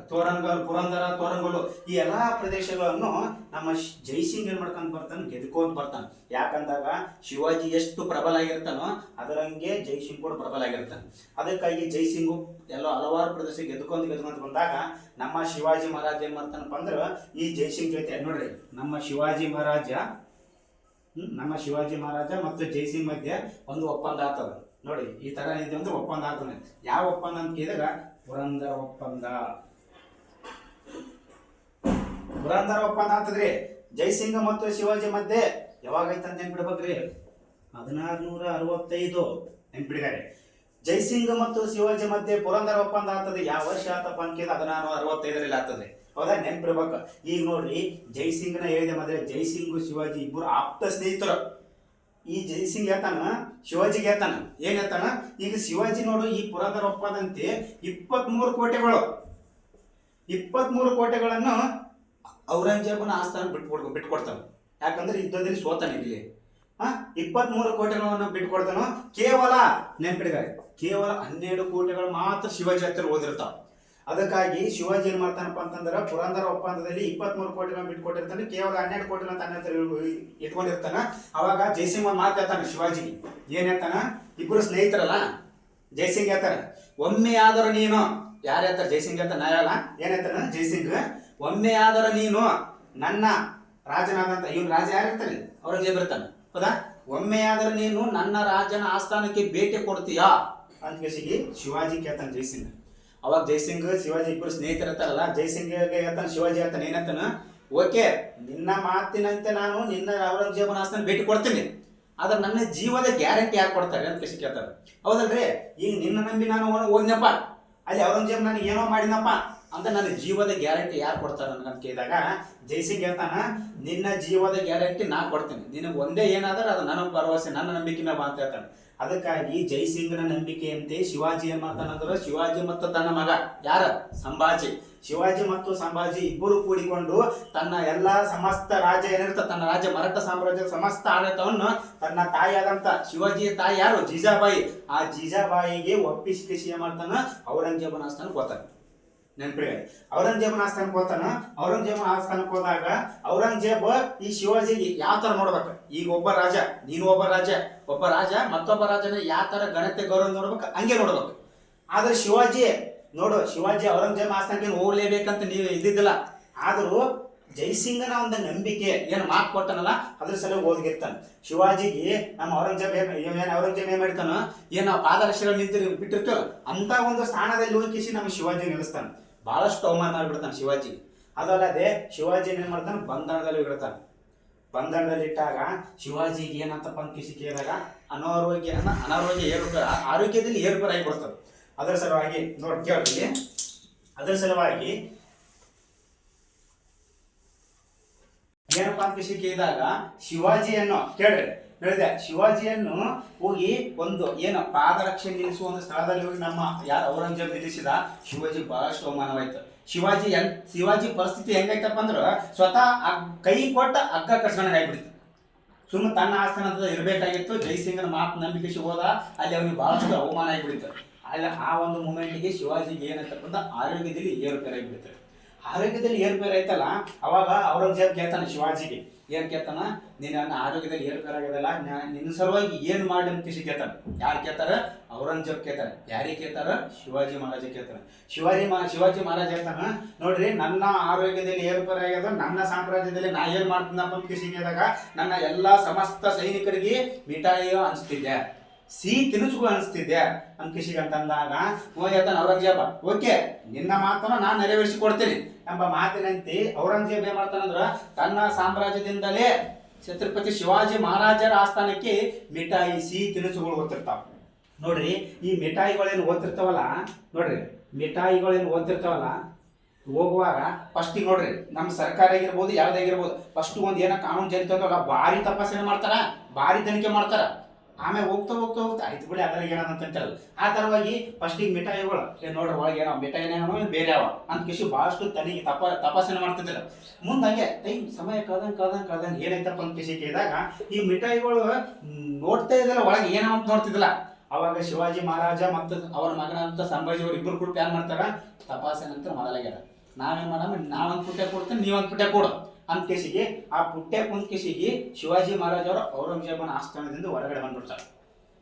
A: ಪುರಂದರ ತೋರಣಗಲ್ಲು ಈ ಎಲ್ಲಾ ಪ್ರದೇಶಗಳನ್ನು ನಮ್ಮ ಜೈಸಿಂಗ್ ಏನ್ ಮಾಡ್ಕೊಂಡ್ ಬರ್ತಾನೆ ಗೆದ್ಕೊಂಡ್ ಬರ್ತಾನೆ. ಯಾಕಂದಾಗ ಶಿವಾಜಿ ಎಷ್ಟು ಪ್ರಬಲ ಆಗಿರ್ತಾನೋ ಅದರಂಗೆ ಜೈಸಿಂಗ್ ಕೂಡ ಪ್ರಬಲ ಆಗಿರ್ತಾನೆ. ಅದಕ್ಕಾಗಿ ಜೈಸಿಂಗು ಎಲ್ಲ ಹಲವಾರು ಪ್ರದೇಶ ಗೆದ್ಕೊಂಡು ಬಂದಾಗ ನಮ್ಮ ಶಿವಾಜಿ ಮಹಾರಾಜ ಏನ್ ಮಾಡ್ತಾನಪ್ಪ ಅಂದ್ರ ಈ ಜೈಸಿಂಗ್ ಜೊತೆ ನೋಡ್ರಿ ನಮ್ಮ ಶಿವಾಜಿ ಮಹಾರಾಜ ಮತ್ತು ಜೈಸಿಂಗ್ ಮಧ್ಯೆ ಒಂದು ಒಪ್ಪಂದ ಆಗ್ತದ. ನೋಡಿ ಈ ತರ ಇದೆ ಅಂದ್ರೆ ಒಪ್ಪಂದ ಆಗ್ತಾನೆ. ಯಾವ ಒಪ್ಪಂದ ಅಂತ ಕೇಳಿದಾಗ ಪುರಂದರ ಒಪ್ಪಂದ ಆಗ್ತದ್ರಿ. ಜೈಸಿಂಗ ಮತ್ತು ಶಿವಾಜಿ ಮಧ್ಯೆ ಯಾವಾಗೈತ ಅಂತ ನೆನ್ಪಿಡ್ಬೇಕ್ರಿ 1665 ನೆನ್ಪಿಡಿಗಾರೆ. ಜೈಸಿಂಗ ಮತ್ತು ಶಿವಾಜಿ ಮಧ್ಯೆ ಪುರಂದರ ಒಪ್ಪಂದ ಆಗ್ತದೆ. ಯಾವ ವರ್ಷ ಆತಪ್ಪ ಅಂತ ಕೇಳಿದ 1665ರಲ್ಲಿ ಆಗ್ತದೆ. ಹೌದಾ ನೆನ್ಪಿಡ್ಬೇಕು. ಈಗ ನೋಡ್ರಿ ಜೈಸಿಂಗ್ನ ಹೇಳಿದೆ ಮೊದಲೇ ಜೈಸಿಂಗು ಶಿವಾಜಿ ಇಬ್ಬರು ಆಪ್ತ ಸ್ನೇಹಿತರು. ಈ ಜೈಸಿಂಗ್ ಹೇಳ್ತಾನ ಶಿವಾಜಿಗೆ ಹೇಳ್ತಾನ ಏನ್ ಹೇಳ್ತಾನ ಈಗ ಶಿವಾಜಿ ನೋಡು ಈ ಪುರಂದರ ಒಪ್ಪಂದಂತೆ 23 ಕೋಟೆಗಳನ್ನು ಔರಂಗಜೇಬನ ಆಸ್ಥಾನ ಬಿಟ್ಕೊಡ್ತಾನ. ಯಾಕಂದ್ರೆ ಯುದ್ಧದಲ್ಲಿ ಸೋತಾನೆ ಇಲ್ಲಿ 23 ಕೋಟೆಗಳನ್ನು ಬಿಟ್ಕೊಡ್ತಾನೋ. ಕೇವಲ ನೆನ್ಪಿಡಿದ್ದಾರೆ ಕೇವಲ 12 ಕೋಟೆಗಳು ಮಾತ್ರ ಶಿವಾಜಿ ಹತ್ತಿರ ಓದಿರ್ತಾವ. ಅದಕ್ಕಾಗಿ ಶಿವಾಜಿ ಏನ್ ಮಾಡ್ತಾನಪ್ಪ ಅಂತಂದ್ರೆ ಪುರಂದರ ಒಪ್ಪಂದದಲ್ಲಿ 23 ಕೋಟಿಗಳನ್ನು ಬಿಟ್ಕೊಟ್ಟಿರ್ತಾನೆ, ಕೇವಲ 12 ಕೋಟಿಗಳನ್ನು ತನ್ನ ಹತ್ರ ಇಟ್ಕೊಂಡಿರ್ತಾನ. ಅವಾಗ ಜೈಸಿಂಗ್ ಒಂದು ಮಾತು ಹೇಳ್ತಾನೆ ಶಿವಾಜಿಗೆ. ಏನ್ ಹೇಳ್ತಾನ ಇಬ್ಬರು ಸ್ನೇಹಿತರಲ್ಲ ಜೈಸಿಂಗ್ ಹೇಳ್ತಾನೆ ಒಮ್ಮೆ ಆದರೂ ನೀನು ಯಾರು ಹೇಳ್ತಾರೆ ಜೈಸಿಂಗ್ ಹೇಳ್ತಾನೆ ನಾ ಹೇಳಲ್ಲ ಏನ್ ಹೇಳ್ತಾನ ಜೈಸಿಂಗ್ ಒಮ್ಮೆ ಆದರೂ ನೀನು ನನ್ನ ರಾಜನಾದಂತ ಇವನ್ ರಾಜ ಯಾರು ಇರ್ತಾನೆ ಔರಂಗಜೇಬ್ ಇರ್ತಾನೆ ಹೌದಾ, ಒಮ್ಮೆ ಆದರೂ ನೀನು ನನ್ನ ರಾಜನ ಆಸ್ಥಾನಕ್ಕೆ ಭೇಟಿ ಕೊಡ್ತೀಯಾ ಅಂತ ಕೇಳಿಸಿ ಶಿವಾಜಿ ಕೇಳ್ತಾನೆ ಜೈಸಿಂಗ್. ಅವಾಗ ಜೈಸಿಂಗ್ ಶಿವಾಜಿ ಇಬ್ಬರು ಸ್ನೇಹಿತರಿರ್ತಾರಲ್ಲ ಜೈಸಿಂಗ್ ಹೇಳ್ತಾನೆ ಶಿವಾಜಿ ಹೇಳ್ತಾನೆ ಏನಂತಾನ ಓಕೆ ನಿನ್ನ ಮಾತಿನಂತೆ ನಾನು ನಿನ್ನ ಔರಂಗಜೇಬನ ಆಸ್ಥಾನ ಭೇಟಿ ಕೊಡ್ತೀನಿ, ಆದ್ರೆ ನನ್ನ ಜೀವದ ಗ್ಯಾರಂಟಿ ಯಾರು ಕೊಡ್ತಾರೆ ಅಂತ ಕೇಳಿ ಕೇಳ್ತಾರೆ. ಹೌದಲ್ರಿ, ಈಗ ನಿನ್ನ ನಂಬಿ ನಾನು ಹೋದ್ನಪ್ಪ ಅಲ್ಲಿ ಔರಂಗಜೇಬ್ ನನಗೆ ಏನೋ ಮಾಡಿನಪ್ಪ ಅಂತ ನನ್ನ ಜೀವದ ಗ್ಯಾರಂಟಿ ಯಾರು ಕೊಡ್ತಾರೆ ನನಗಂತ ಕೇಳಿದಾಗ ಜೈಸಿಂಗ್ ಹೇಳ್ತಾನ ನಿನ್ನ ಜೀವದ ಗ್ಯಾರಂಟಿ ನಾ ಕೊಡ್ತೀನಿ, ನಿನಗೆ ಒಂದೇ ಏನಾದ್ರೆ ಅದು ನನ್ನ ಭರವಸೆ ನನ್ನ ನಂಬಿಕೆ ಮೇಲೆ ಅಂತ ಹೇಳ್ತಾನೆ. ಅದಕ್ಕಾಗಿ ಜೈಸಿಂಗ್ನ ನಂಬಿಕೆಯಂತೆ ಶಿವಾಜಿ ಏನ್ ಮಾಡ್ತಾನಂದ್ರೆ ಶಿವಾಜಿ ಮತ್ತು ತನ್ನ ಮಗ ಯಾರ ಸಂಭಾಜಿ, ಶಿವಾಜಿ ಮತ್ತು ಸಂಭಾಜಿ ಇಬ್ಬರು ಕೂಡಿಕೊಂಡು ತನ್ನ ಎಲ್ಲಾ ಸಮಸ್ತ ರಾಜ್ಯ ಏನಿರ್ತ ತನ್ನ ರಾಜ್ಯ ಮರಾಠ ಸಾಮ್ರಾಜ್ಯದ ಸಮಸ್ತ ಆಡಳಿತವನ್ನು ತನ್ನ ತಾಯಿಯಾದಂತ ಶಿವಾಜಿಯ ತಾಯಿ ಯಾರು ಜೀಜಾಬಾಯಿ, ಆ ಜೀಜಾಬಾಯಿಗೆ ಒಪ್ಪಿಸಿ ಏನ್ ಮಾಡ್ತಾನ ಔರಂಗಜೇಬನ ಆಸ್ಥಾನಕ್ಕೆ ಹೋಗ್ತಾನೆ. ನೆನ್ಪಿಡಿ ಔರಂಗಜೇಬನ ಆಸ್ಥಾನಕ್ಕೆ ಹೋಗ್ತಾನ. ಔರಂಗಜೇಬನ ಆಸ್ಥಾನಕ್ಕೆ ಹೋದಾಗ ಔರಂಗಜೇಬ ಈ ಶಿವಾಜಿಗೆ ಯಾವ ತರ ನೋಡ್ಬೇಕು, ಈಗ ಒಬ್ಬ ರಾಜ ನೀನು ಒಬ್ಬ ರಾಜ ಮತ್ತೊಬ್ಬ ರಾಜನ ಯಾವ ತರ ಗಣತೆ ಗೌರವ ನೋಡ್ಬೇಕು ಹಂಗೆ ನೋಡ್ಬೇಕು. ಆದ್ರೆ ಶಿವಾಜಿ ನೋಡು ಶಿವಾಜಿ ಔರಂಗಜೇಬ್ ಆಸ್ಥಾನಕ್ಕೆ ಹೋಗ್ಲೇಬೇಕಂತ ನೀವು ಇದ್ದಿದ್ದಿಲ್ಲ, ಆದರೂ ಜೈಸಿಂಗನ ಒಂದು ನಂಬಿಕೆ ಏನು ಮಾತು ಕೊಟ್ಟನಲ್ಲ ಅದ್ರ ಸಲ ಓದಿರ್ತಾನೆ. ಶಿವಾಜಿಗೆ ನಮ್ಮ ಔರಂಗಜೇಬ್ ಏನ್ ಮಾಡ್ತಾನ, ಏನು ಪಾದರಕ್ಷೆಗಳು ಬಿಟ್ಟಿರ್ತೇವ ಅಂತ ಒಂದು ಸ್ಥಾನದಲ್ಲಿ ಹೋಗಿಸಿ ನಮ್ಮ ಶಿವಾಜಿ ನಿಲ್ಲಿಸ್ತಾನೆ. ಬಹಳಷ್ಟು ಅವಮಾನ ಮಾಡಿಬಿಡ್ತಾನೆ ಶಿವಾಜಿ. ಅದಲ್ಲದೆ ಶಿವಾಜಿ ಏನ್ ಮಾಡ್ತಾನೆ, ಬಂಧನದಲ್ಲಿ ಇಡ್ತಾನೆ. ಬಂಧನದಲ್ಲಿ ಇಟ್ಟಾಗ ಶಿವಾಜಿಗೆ ಏನಂತಪ್ಪ ಅಂತ ಕೇಳಿದಾಗ ಅನಾರೋಗ್ಯ ಆರೋಗ್ಯದಲ್ಲಿ ಏರ್ಪೇರ್ ಆಗಿಬಿಡ್ತದೆ. ಅದರ ಸಲುವಾಗಿ ನೋಡಿ ಕೇಳಿ, ಅದರ ಸಲುವಾಗಿ ಏನಪ್ಪಾ ಅಂತ ಕೇಳಿದಾಗ ಶಿವಾಜಿಯನ್ನು ಕೇಳ್ರಿ ಹೇಳಿದೆ, ಶಿವಾಜಿಯನ್ನು ಹೋಗಿ ಒಂದು ಏನು ಪಾದರಕ್ಷೆ ನಿಲ್ಲಿಸುವ ಒಂದು ಸ್ಥಳದಲ್ಲಿ ಹೋಗಿ ನಮ್ಮ ಯಾರು ಔರಂಗಜೇಬ್ ನಿಲ್ಲಿಸಿದ, ಶಿವಾಜಿ ಬಹಳಷ್ಟು ಅವಮಾನವಾಯ್ತು. ಶಿವಾಜಿ ಪರಿಸ್ಥಿತಿ ಹೆಂಗೈತಪ್ಪ ಅಂದ್ರೆ ಸ್ವತಃ ಕೈ ಕೊಟ್ಟ ಹಗ್ಗ ಕಟ್ಸ್ಕೊಂಡಾಗ ಆಗ್ಬಿಡ್ತು. ಸುಮ್ಮನೆ ತನ್ನ ಆಸ್ಥಾನ ಅಂತ ಇರಬೇಕಾಗಿತ್ತು. ಜೈಸಿಂಗನ ಮಾತು ನಂಬಿಕೆ ಹೋದ, ಅಲ್ಲಿ ಅವನಿಗೆ ಬಹಳಷ್ಟು ಅವಮಾನ ಆಗಿಬಿಡ್ತು. ಅಲ್ಲಿ ಆ ಒಂದು ಮೂಮೆಂಟ್ಗೆ ಶಿವಾಜಿಗೆ ಏನಾಯ್ತಪ್ಪ ಅಂದ್ರೆ ಆರೋಗ್ಯದಲ್ಲಿ ಏರುಪೇರು ಆಗಿಬಿಡ್ತಾರೆ. ಆರೋಗ್ಯದಲ್ಲಿ ಏರ್ಪೇರು ಆಯ್ತಲ್ಲ, ಅವಾಗ ಔರಂಗಜೇಬ್ ಕೇಳ್ತಾನೆ ಶಿವಾಜಿಗೆ, ಏನ್ ಕೇಳ್ತಾನ, ನೀನು ನನ್ನ ಆರೋಗ್ಯದಲ್ಲಿ ಏರ್ಪೇರು ಆಗ್ಯದಲ್ಲ, ನಿನ್ನ ಸಲುವಾಗಿ ಏನ್ ಮಾಡಿ ಅಂತ ಕೇಳ್ತಾನೆ. ಯಾರು ಕೇಳ್ತಾರ? ಔರಂಗಜೇಬ್ ಕೇಳ್ತಾನೆ. ಯಾರಿಗೆ ಕೇಳ್ತಾರ? ಶಿವಾಜಿ ಮಹಾರಾಜ ಕೇಳ್ತಾನೆ. ಶಿವಾಜಿ ಮಹಾರಾಜ ಹೇಳ್ತಾನ, ನೋಡ್ರಿ ನನ್ನ ಆರೋಗ್ಯದಲ್ಲಿ ಏರ್ಪೇರು ಆಗ್ಯದ, ನನ್ನ ಸಾಮ್ರಾಜ್ಯದಲ್ಲಿ ನಾ ಏನ್ ಮಾಡ್ತೀನಪ್ಪ ಅಂತ ಕೇಳಿದಾಗ ನನ್ನ ಎಲ್ಲಾ ಸಮಸ್ತ ಸೈನಿಕರಿಗೆ ಮಿಠಾಯಿ ಅನಿಸ್ತಿದ್ದೆ, ಸಿಹಿ ತಿನಿಸುಗಳು ಅನಿಸ್ತಿದ್ದೆ ಅಂತಂದಾಗ ಹೇಳ್ತಾನೆ ಔರಂಗಜೇಬ, ಓಕೆ ನಿನ್ನ ಮಾತನ್ನ ನಾನು ನೆರವೇರಿಸಿ ಕೊಡ್ತೀನಿ ಎಂಬ ಮಾತಿನಂತೆ ಔರಂಗಜೇಬ್ ಏನ್ ಮಾಡ್ತಾನಂದ್ರ ತನ್ನ ಸಾಮ್ರಾಜ್ಯದಿಂದಲೇ ಛತ್ರಪತಿ ಶಿವಾಜಿ ಮಹಾರಾಜರ ಆಸ್ಥಾನಕ್ಕೆ ಮಿಠಾಯಿ ಸಿಹಿ ತಿನಿಸುಗಳು ಓದ್ತಿರ್ತಾವ. ನೋಡ್ರಿ ಈ ಮಿಠಾಯಿಗಳೇನು ಓದ್ತಿರ್ತಾವಲ್ಲ ಹೋಗುವಾಗ ಫಸ್ಟಿಗೆ ನೋಡ್ರಿ ನಮ್ಮ ಸರ್ಕಾರ ಆಗಿರ್ಬೋದು ಯಾವ್ದಾಗಿರ್ಬೋದು, ಫಸ್ಟ್ ಒಂದ್ ಏನೋ ಕಾನೂನು ಜಾರಿ ತಂದಲ್ಲ ಭಾರಿ ತಪಾಸಣೆ ಮಾಡ್ತಾರ, ಭಾರಿ ತನಿಖೆ ಮಾಡ್ತಾರ. ಆಮೇಲೆ ಹೋಗ್ತಾ ಆಯ್ತು ಬಿಡಿ ಅದ್ರಾಗ ಏನಂತಾರಲ್ಲ ಆ ತರವಾಗಿ ಫಸ್ಟಿಗೆ ಮಿಠಾಯಿಗಳು ನೋಡ್ರಿ ಒಳಗೆ ಏನೋ ಮಿಠಾಯಿನೇನೋ ಬೇರೆ ಯಾವ ಅಂತ ಕಿಶಿ ಬಹಳಷ್ಟು ತನಿಖೆ ತಪಾಸಣೆ ಮಾಡ್ತಿದ್ರು. ಮುಂದಂಗೆ ಟೈಮ್ ಸಮಯ ಕಳ್ದಂಗೆ ಏನೈತಪ್ಪ ಅಂತ ಕಿಶಿ ಕೇಳಿದಾಗ ಈ ಮಿಠಾಯಿಗಳು ನೋಡ್ತಾ ಇದ್ದಲ್ಲ ಒಳಗೆ ಏನೋ ಅಂತ ನೋಡ್ತಿದ್ದಿಲ್ಲ. ಅವಾಗ ಶಿವಾಜಿ ಮಹಾರಾಜ ಮತ್ತು ಅವರ ಮಗನಂತ ಸಂಭಾಜಿ ಅವರು ಇಬ್ಬರು ಕೂಡ ಪ್ಲಾನ್ ಮಾಡ್ತಾರ, ತಪಾಸಣೆ ಅಂತ ಮೊದಲಾಗ್ಯಾರ, ನಾವೇನ್ ಮಾಡಮ್ಮ, ನಾವೊಂದು ಪುಟ್ಟ ಕೊಡ್ತೇನೆ ನೀವೊಂದು ಪುಟ್ಟ ಕೊಡು ಅಂತ ಕೇಸಿಗೆ ಆ ಪುಟ್ಟ ಕುಂತ ಕೇಸಿಗೆ ಶಿವಾಜಿ ಮಹಾರಾಜ್ ಅವರು ಔರಂಗಜೇಬನ ಆಸ್ಥಾನದಿಂದ ಹೊರಗಡೆ ಬಂದ್ಬಿಡ್ತಾರೆ.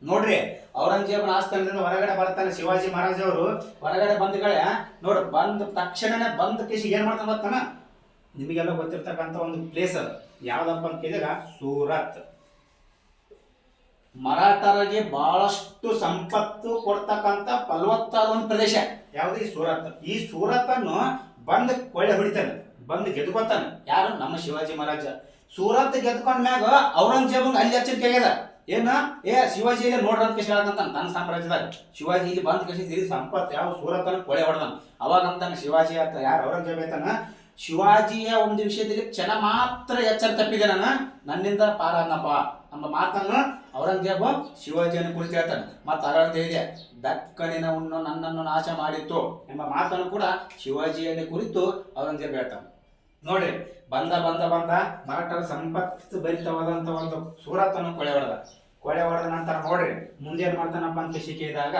A: ನೋಡ್ರಿ ಔರಂಗಜೇಬನ ಆಸ್ಥಾನದಿಂದ ಹೊರಗಡೆ ಬರ್ತಾನೆ ಶಿವಾಜಿ ಮಹಾರಾಜ್ ಅವರು. ಹೊರಗಡೆ ಬಂದ್ಗಳೇ ನೋಡ್ರಿ, ಬಂದ ತಕ್ಷಣನೇ ಬಂದ ಕೇಸಿಗೆ ಏನ್ ಮಾಡ್ತಾನೆ ಗೊತ್ತಾನ, ನಿಮಗೆಲ್ಲ ಗೊತ್ತಿರ್ತಕ್ಕಂಥ ಒಂದು ಪ್ಲೇಸ್ ಅದು ಯಾವ್ದಪ್ಪ ಅಂತ ಕೇಳಿದಾಗ ಸೂರತ್. ಮರಾಠರಿಗೆ ಬಹಳಷ್ಟು ಸಂಪತ್ತು ಕೊಡ್ತಕ್ಕಂಥ ಫಲವತ್ತಾದ ಒಂದು ಪ್ರದೇಶ ಯಾವುದು ಈ ಸೂರತ್. ಈ ಸೂರತ್ ಅನ್ನು ಬಂದ್ ಕೊಳ್ಳೆ ಹೊಡಿತಾನೆ, ಬಂದು ಗೆದ್ಕೋತಾನೆ. ಯಾರು? ನಮ್ಮ ಶಿವಾಜಿ ಮಹಾರಾಜ. ಸೂರತ್ ಗೆದ್ಕೊಂಡ ಮ್ಯಾಗ ಔರಂಗಜೇಬನ್ ಅಲ್ಲಿ ಎಚ್ಚರಿಕೆ ಆಗ್ಯದ, ಏನ ಶಿವಾಜಿ ಇಲ್ಲಿ ನೋಡ್ರ ಅಂತ ಹೇಳಕಂತ ತನ್ನ ಸಾಮ್ರಾಜ್ಯದಾಗ ಶಿವಾಜಿ ಇಲ್ಲಿ ಬಂದ್ ಕಸಿ ಸಂಪತ್ ಯಾವ ಸೂರತ್ ಅನ್ನ ಕೊಳೆ ಹೊಡೆದಾನ. ಅವಾಗ ಅಂತಾನೆ ಶಿವಾಜಿ ಆತ ಯಾರು ಔರಂಗಜೇಬ್ ಆಯ್ತಾನ, ಶಿವಾಜಿಯ ಒಂದು ವಿಷಯದಲ್ಲಿ ಕ್ಷಣ ಮಾತ್ರ ಎಚ್ಚರ ತಪ್ಪಿದೆ ನನ್ನಿಂದ ಪಾರಾದ್ನಪ್ಪ ಎಂಬ ಮಾತನ್ನು ಔರಂಗಜೇಬ ಶಿವಾಜಿಯನ್ನು ಕುರಿತು ಹೇಳ್ತಾನೆ. ಮತ್ತು ಅರಳತೆ ಇದೆ, ದಕ್ಕನಿನ ಉಣ್ಣು ನನ್ನನ್ನು ನಾಶ ಮಾಡಿತ್ತು ಎಂಬ ಮಾತನ್ನು ಕೂಡ ಶಿವಾಜಿಯನ್ನು ಕುರಿತು ಔರಂಗಜೇಬ್ ಹೇಳ್ತಾನೆ. ನೋಡ್ರಿ ಬಂದ ಮರಾಠರ ಸಂಪತ್ತು ಭರಿತವಾದಂತ ಒಂದು ಸೂರತ್ತನ್ನು ಕೊಳೆ ಹೊಡೆದ ನಂತರ ನೋಡ್ರಿ ಮುಂದೆ ಏನ್ ಮಾಡ್ತಾನಪ್ಪ ಅಂತ ಕೇಳಿದಾಗ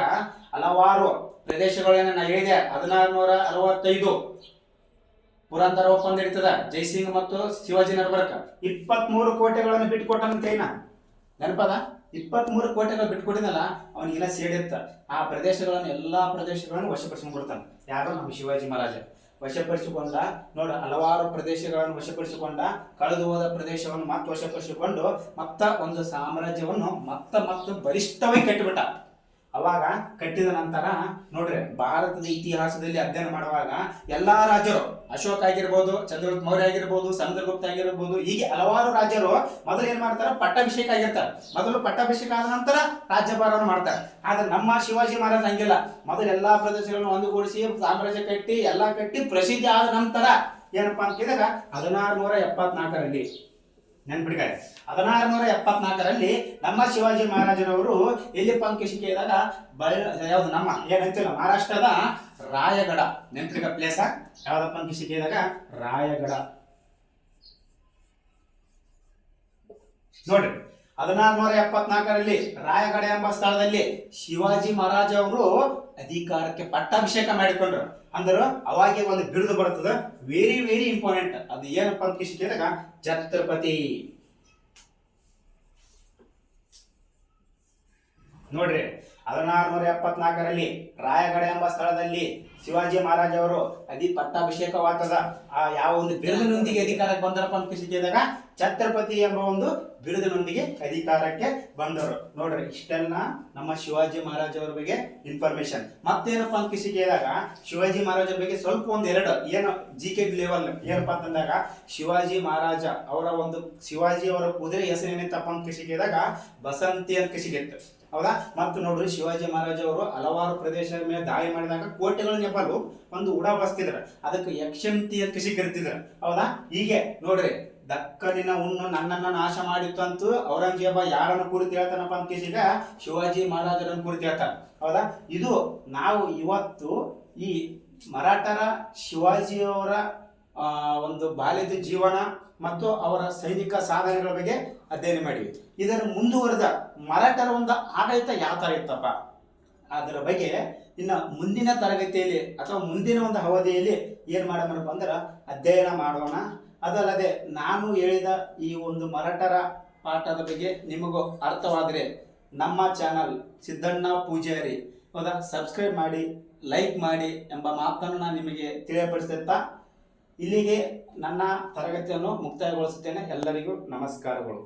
A: ಹಲವಾರು ಪ್ರದೇಶಗಳೇನ ನಾ ಹೇಳಿದೆ 1665 ಪುರಂದರ ಒಪ್ಪಂದ ಇರ್ತದ ಜೈಸಿಂಗ್ ಮತ್ತು ಶಿವಾಜಿ ನಡಬರ್ಕ 23 ಕೋಟೆಗಳನ್ನು ಬಿಟ್ಟುಕೊಟ್ಟಂತ ಏನ ನೆನಪದ. 23 ಕೋಟೆಗಳು ಬಿಟ್ಕೊಟ್ಟಿನಲ್ಲ ಅವನಿಗೆಲ್ಲ ಸೇಡಿತ್ತ. ಆ ಪ್ರದೇಶಗಳನ್ನು ಎಲ್ಲಾ ಪ್ರದೇಶಗಳನ್ನು ವಶಪಡಿಸಿಕೊಂಡ್ಬಿಡ್ತಾನೆ. ಯಾರು? ನಮ್ಮ ಶಿವಾಜಿ ಮಹಾರಾಜ ವಶಪಡಿಸಿಕೊಂಡ. ನೋಡ ಹಲವಾರು ಪ್ರದೇಶಗಳನ್ನು ವಶಪಡಿಸಿಕೊಂಡ, ಕಳೆದು ಹೋದ ಪ್ರದೇಶವನ್ನು ಮತ್ತೆ ವಶಪಡಿಸಿಕೊಂಡು ಮತ್ತ ಒಂದು ಸಾಮ್ರಾಜ್ಯವನ್ನು ಮತ್ತೆ ಬಲಿಷ್ಠವಾಗಿ ಕಟ್ಟಿಬಿಟ್ಟ. ಅವಾಗ ಕಟ್ಟಿದ ನಂತರ ನೋಡ್ರಿ ಭಾರತದ ಇತಿಹಾಸದಲ್ಲಿ ಅಧ್ಯಯನ ಮಾಡುವಾಗ ಎಲ್ಲಾ ರಾಜರು, ಅಶೋಕ್ ಆಗಿರ್ಬೋದು, ಚಂದ್ರಗುಪ್ತ ಮೌರ್ಯ ಆಗಿರ್ಬೋದು, ಸಮುದ್ರಗುಪ್ತ ಆಗಿರ್ಬೋದು, ಹೀಗೆ ಹಲವಾರು ರಾಜರು ಮೊದಲು ಏನ್ ಮಾಡ್ತಾರ, ಪಟ್ಟಾಭಿಷೇಕ ಆಗಿರ್ತಾರೆ. ಮೊದಲು ಪಟ್ಟಾಭಿಷೇಕ ಆದ ನಂತರ ರಾಜ್ಯಭಾರವನ್ನು ಮಾಡ್ತಾರೆ. ಆದ್ರೆ ನಮ್ಮ ಶಿವಾಜಿ ಮಹಾರಾಜ್ ಹಂಗಿಲ್ಲ, ಮೊದಲು ಎಲ್ಲಾ ಪ್ರದೇಶಗಳನ್ನು ಒಂದುಗೂಡಿಸಿ ಸಾಮ್ರಾಜ್ಯ ಕಟ್ಟಿ ಎಲ್ಲಾ ಕಟ್ಟಿ ಪ್ರಸಿದ್ಧಿ ಆದ ನಂತರ ಏನಪ್ಪಾ ಅಂತ ಕೇಳಿದಾಗ 1674ರಲ್ಲಿ ನೆನ್ಪಿಡ್ತಾರೆ 1674ರಲ್ಲಿ ನಮ್ಮ ಶಿವಾಜಿ ಮಹಾರಾಜರವರು ಎಲ್ಲಿ ಪಂಕೇಶಿ ಕೇಳಿದಾಗ ಯಾವ್ದು ನಮ್ಮ ಏನಂತಿಲ್ಲ ಮಹಾರಾಷ್ಟ್ರದ ರಾಯಗಢ ನೆನ್ಪಿಡಿಗ ಪ್ಲೇಸ ಯಾವ್ದ ಪಂಕೇಶಿ ಕೇಳಿದಾಗ ರಾಯಗಢ. ನೋಡ್ರಿ 1674ರಲ್ಲಿ ರಾಯಗಢ ಎಂಬ ಸ್ಥಳದಲ್ಲಿ ಶಿವಾಜಿ ಮಹಾರಾಜ ಅವರು ಅಧಿಕಾರಕ್ಕೆ ಪಟ್ಟಾಭಿಷೇಕ ಮಾಡಿಕೊಂಡ್ರು. ಅಂದ್ರೆ ಅವಾಗೆ ಒಂದು ಬಿರುದು ಬರ್ತದ, ವೆರಿ ವೆರಿ ಇಂಪಾರ್ಟೆಂಟ್. ಅದು ಏನಪ್ಪಾ ಅಂತ ಕೇಳಿದಾಗ ಛತ್ರಪತಿ. ನೋಡ್ರಿ 1674ರಲ್ಲಿ ರಾಯಗಢ ಎಂಬ ಸ್ಥಳದಲ್ಲಿ ಶಿವಾಜಿ ಮಹಾರಾಜ್ ಅವರು ಪಟ್ಟಾಭಿಷೇಕವಾಗ್ತದ. ಆ ಯಾವ ಒಂದು ಬಿರುದಿನೊಂದಿಗೆ ಅಧಿಕಾರಕ್ಕೆ ಬಂದರಪ್ಪ ಅಂತ ಕೇಳಿದಾಗ ಛತ್ರಪತಿ ಎಂಬ ಒಂದು ಬಿರುದಿನೊಂದಿಗೆ ಅಧಿಕಾರಕ್ಕೆ ಬಂದರು. ನೋಡ್ರಿ, ಇಷ್ಟೆಲ್ಲ ನಮ್ಮ ಶಿವಾಜಿ ಮಹಾರಾಜ್ ಅವರ ಬಗ್ಗೆ ಇನ್ಫಾರ್ಮೇಶನ್. ಮತ್ತೇನಪ್ಪ ಅಂತ ಕೇಳಿದಾಗ ಶಿವಾಜಿ ಮಹಾರಾಜರ ಬಗ್ಗೆ ಸ್ವಲ್ಪ ಒಂದೆರಡು ಏನು GK ಲೆವೆಲ್ ಏನಪ್ಪಾ ಅಂತಂದಾಗ ಶಿವಾಜಿ ಮಹಾರಾಜ ಅವರ ಒಂದು ಶಿವಾಜಿ ಅವರ ಕುದುರೆ ಹೆಸರೇನಿತ್ತಪ್ಪ ಅಂತ ಕೇಳಿದಾಗ ಬಸಂತಿ ಅಂತ ಕೇಳಿತ್ತು. ಹೌದಾ? ಮತ್ತು ನೋಡ್ರಿ, ಶಿವಾಜಿ ಮಹಾರಾಜ ಅವರು ಹಲವಾರು ಪ್ರದೇಶದ ಮೇಲೆ ದಾಳಿ ಮಾಡಿದಾಗ ಕೋಟೆಗಳ ನೆಪಲು ಒಂದು ಉಡ ಬಸ್ತಿದ್ರ, ಅದಕ್ಕೆ ಯಕ್ಷಂತಿ ಅಂತ ಕರಿತಿದ್ರ. ಹೌದಾ? ಹೀಗೆ ನೋಡ್ರಿ, ದಕ್ಕನಿನ ಹುಣ್ಣು ನನ್ನನ್ನ ನಾಶ ಮಾಡಿತ್ತು ಅಂತೂ ಔರಂಗಜೇಬ ಯಾರನ್ನು ಕುರಿತು ಹೇಳ್ತಾನಪ್ಪ ಅಂತ ಕೇಳಿದಾಗ ಶಿವಾಜಿ ಮಹಾರಾಜರನ್ನು ಕುರಿತು ಹೇಳ್ತಾನೆ. ಹೌದಾ? ಇದು ನಾವು ಇವತ್ತು ಈ ಮರಾಠರ ಶಿವಾಜಿಯವರ ಒಂದು ಬಾಲ್ಯದ ಜೀವನ ಮತ್ತು ಅವರ ಸೈನಿಕ ಸಾಧನೆಗಳ ಬಗ್ಗೆ ಅಧ್ಯಯನ ಮಾಡಿವಿ. ಇದರ ಮುಂದುವರೆದ ಮರಾಠರ ಒಂದು ಆಡಳಿತ ಯಾವ ತರ ಇತ್ತಪ್ಪ ಅದರ ಬಗ್ಗೆ ಇನ್ನು ಮುಂದಿನ ತರಗತಿಯಲ್ಲಿ ಅಥವಾ ಮುಂದಿನ ಒಂದು ಅವಧಿಯಲ್ಲಿ ಏನ್ ಮಾಡೋಣಪ್ಪ ಅಂದ್ರೆ ಅಧ್ಯಯನ ಮಾಡೋಣ. ಅದಲ್ಲದೆ ನಾನು ಹೇಳಿದ ಈ ಒಂದು ಮರಾಠರ ಪಾಠದ ಬಗ್ಗೆ ನಿಮಗೂ ಅರ್ಥವಾದರೆ ನಮ್ಮ ಚಾನಲ್ ಸಿದ್ದಣ್ಣ ಪೂಜಾರಿ, ಹೌದಾ, ಸಬ್ಸ್ಕ್ರೈಬ್ ಮಾಡಿ, ಲೈಕ್ ಮಾಡಿ ಎಂಬ ಮಾತನ್ನು ನಾನು ನಿಮಗೆ ತಿಳಿಯಪಡಿಸುತ್ತಾ ಇಲ್ಲಿಗೆ ನನ್ನ ತರಗತಿಯನ್ನು ಮುಕ್ತಾಯಗೊಳಿಸುತ್ತೇನೆ. ಎಲ್ಲರಿಗೂ ನಮಸ್ಕಾರಗಳು.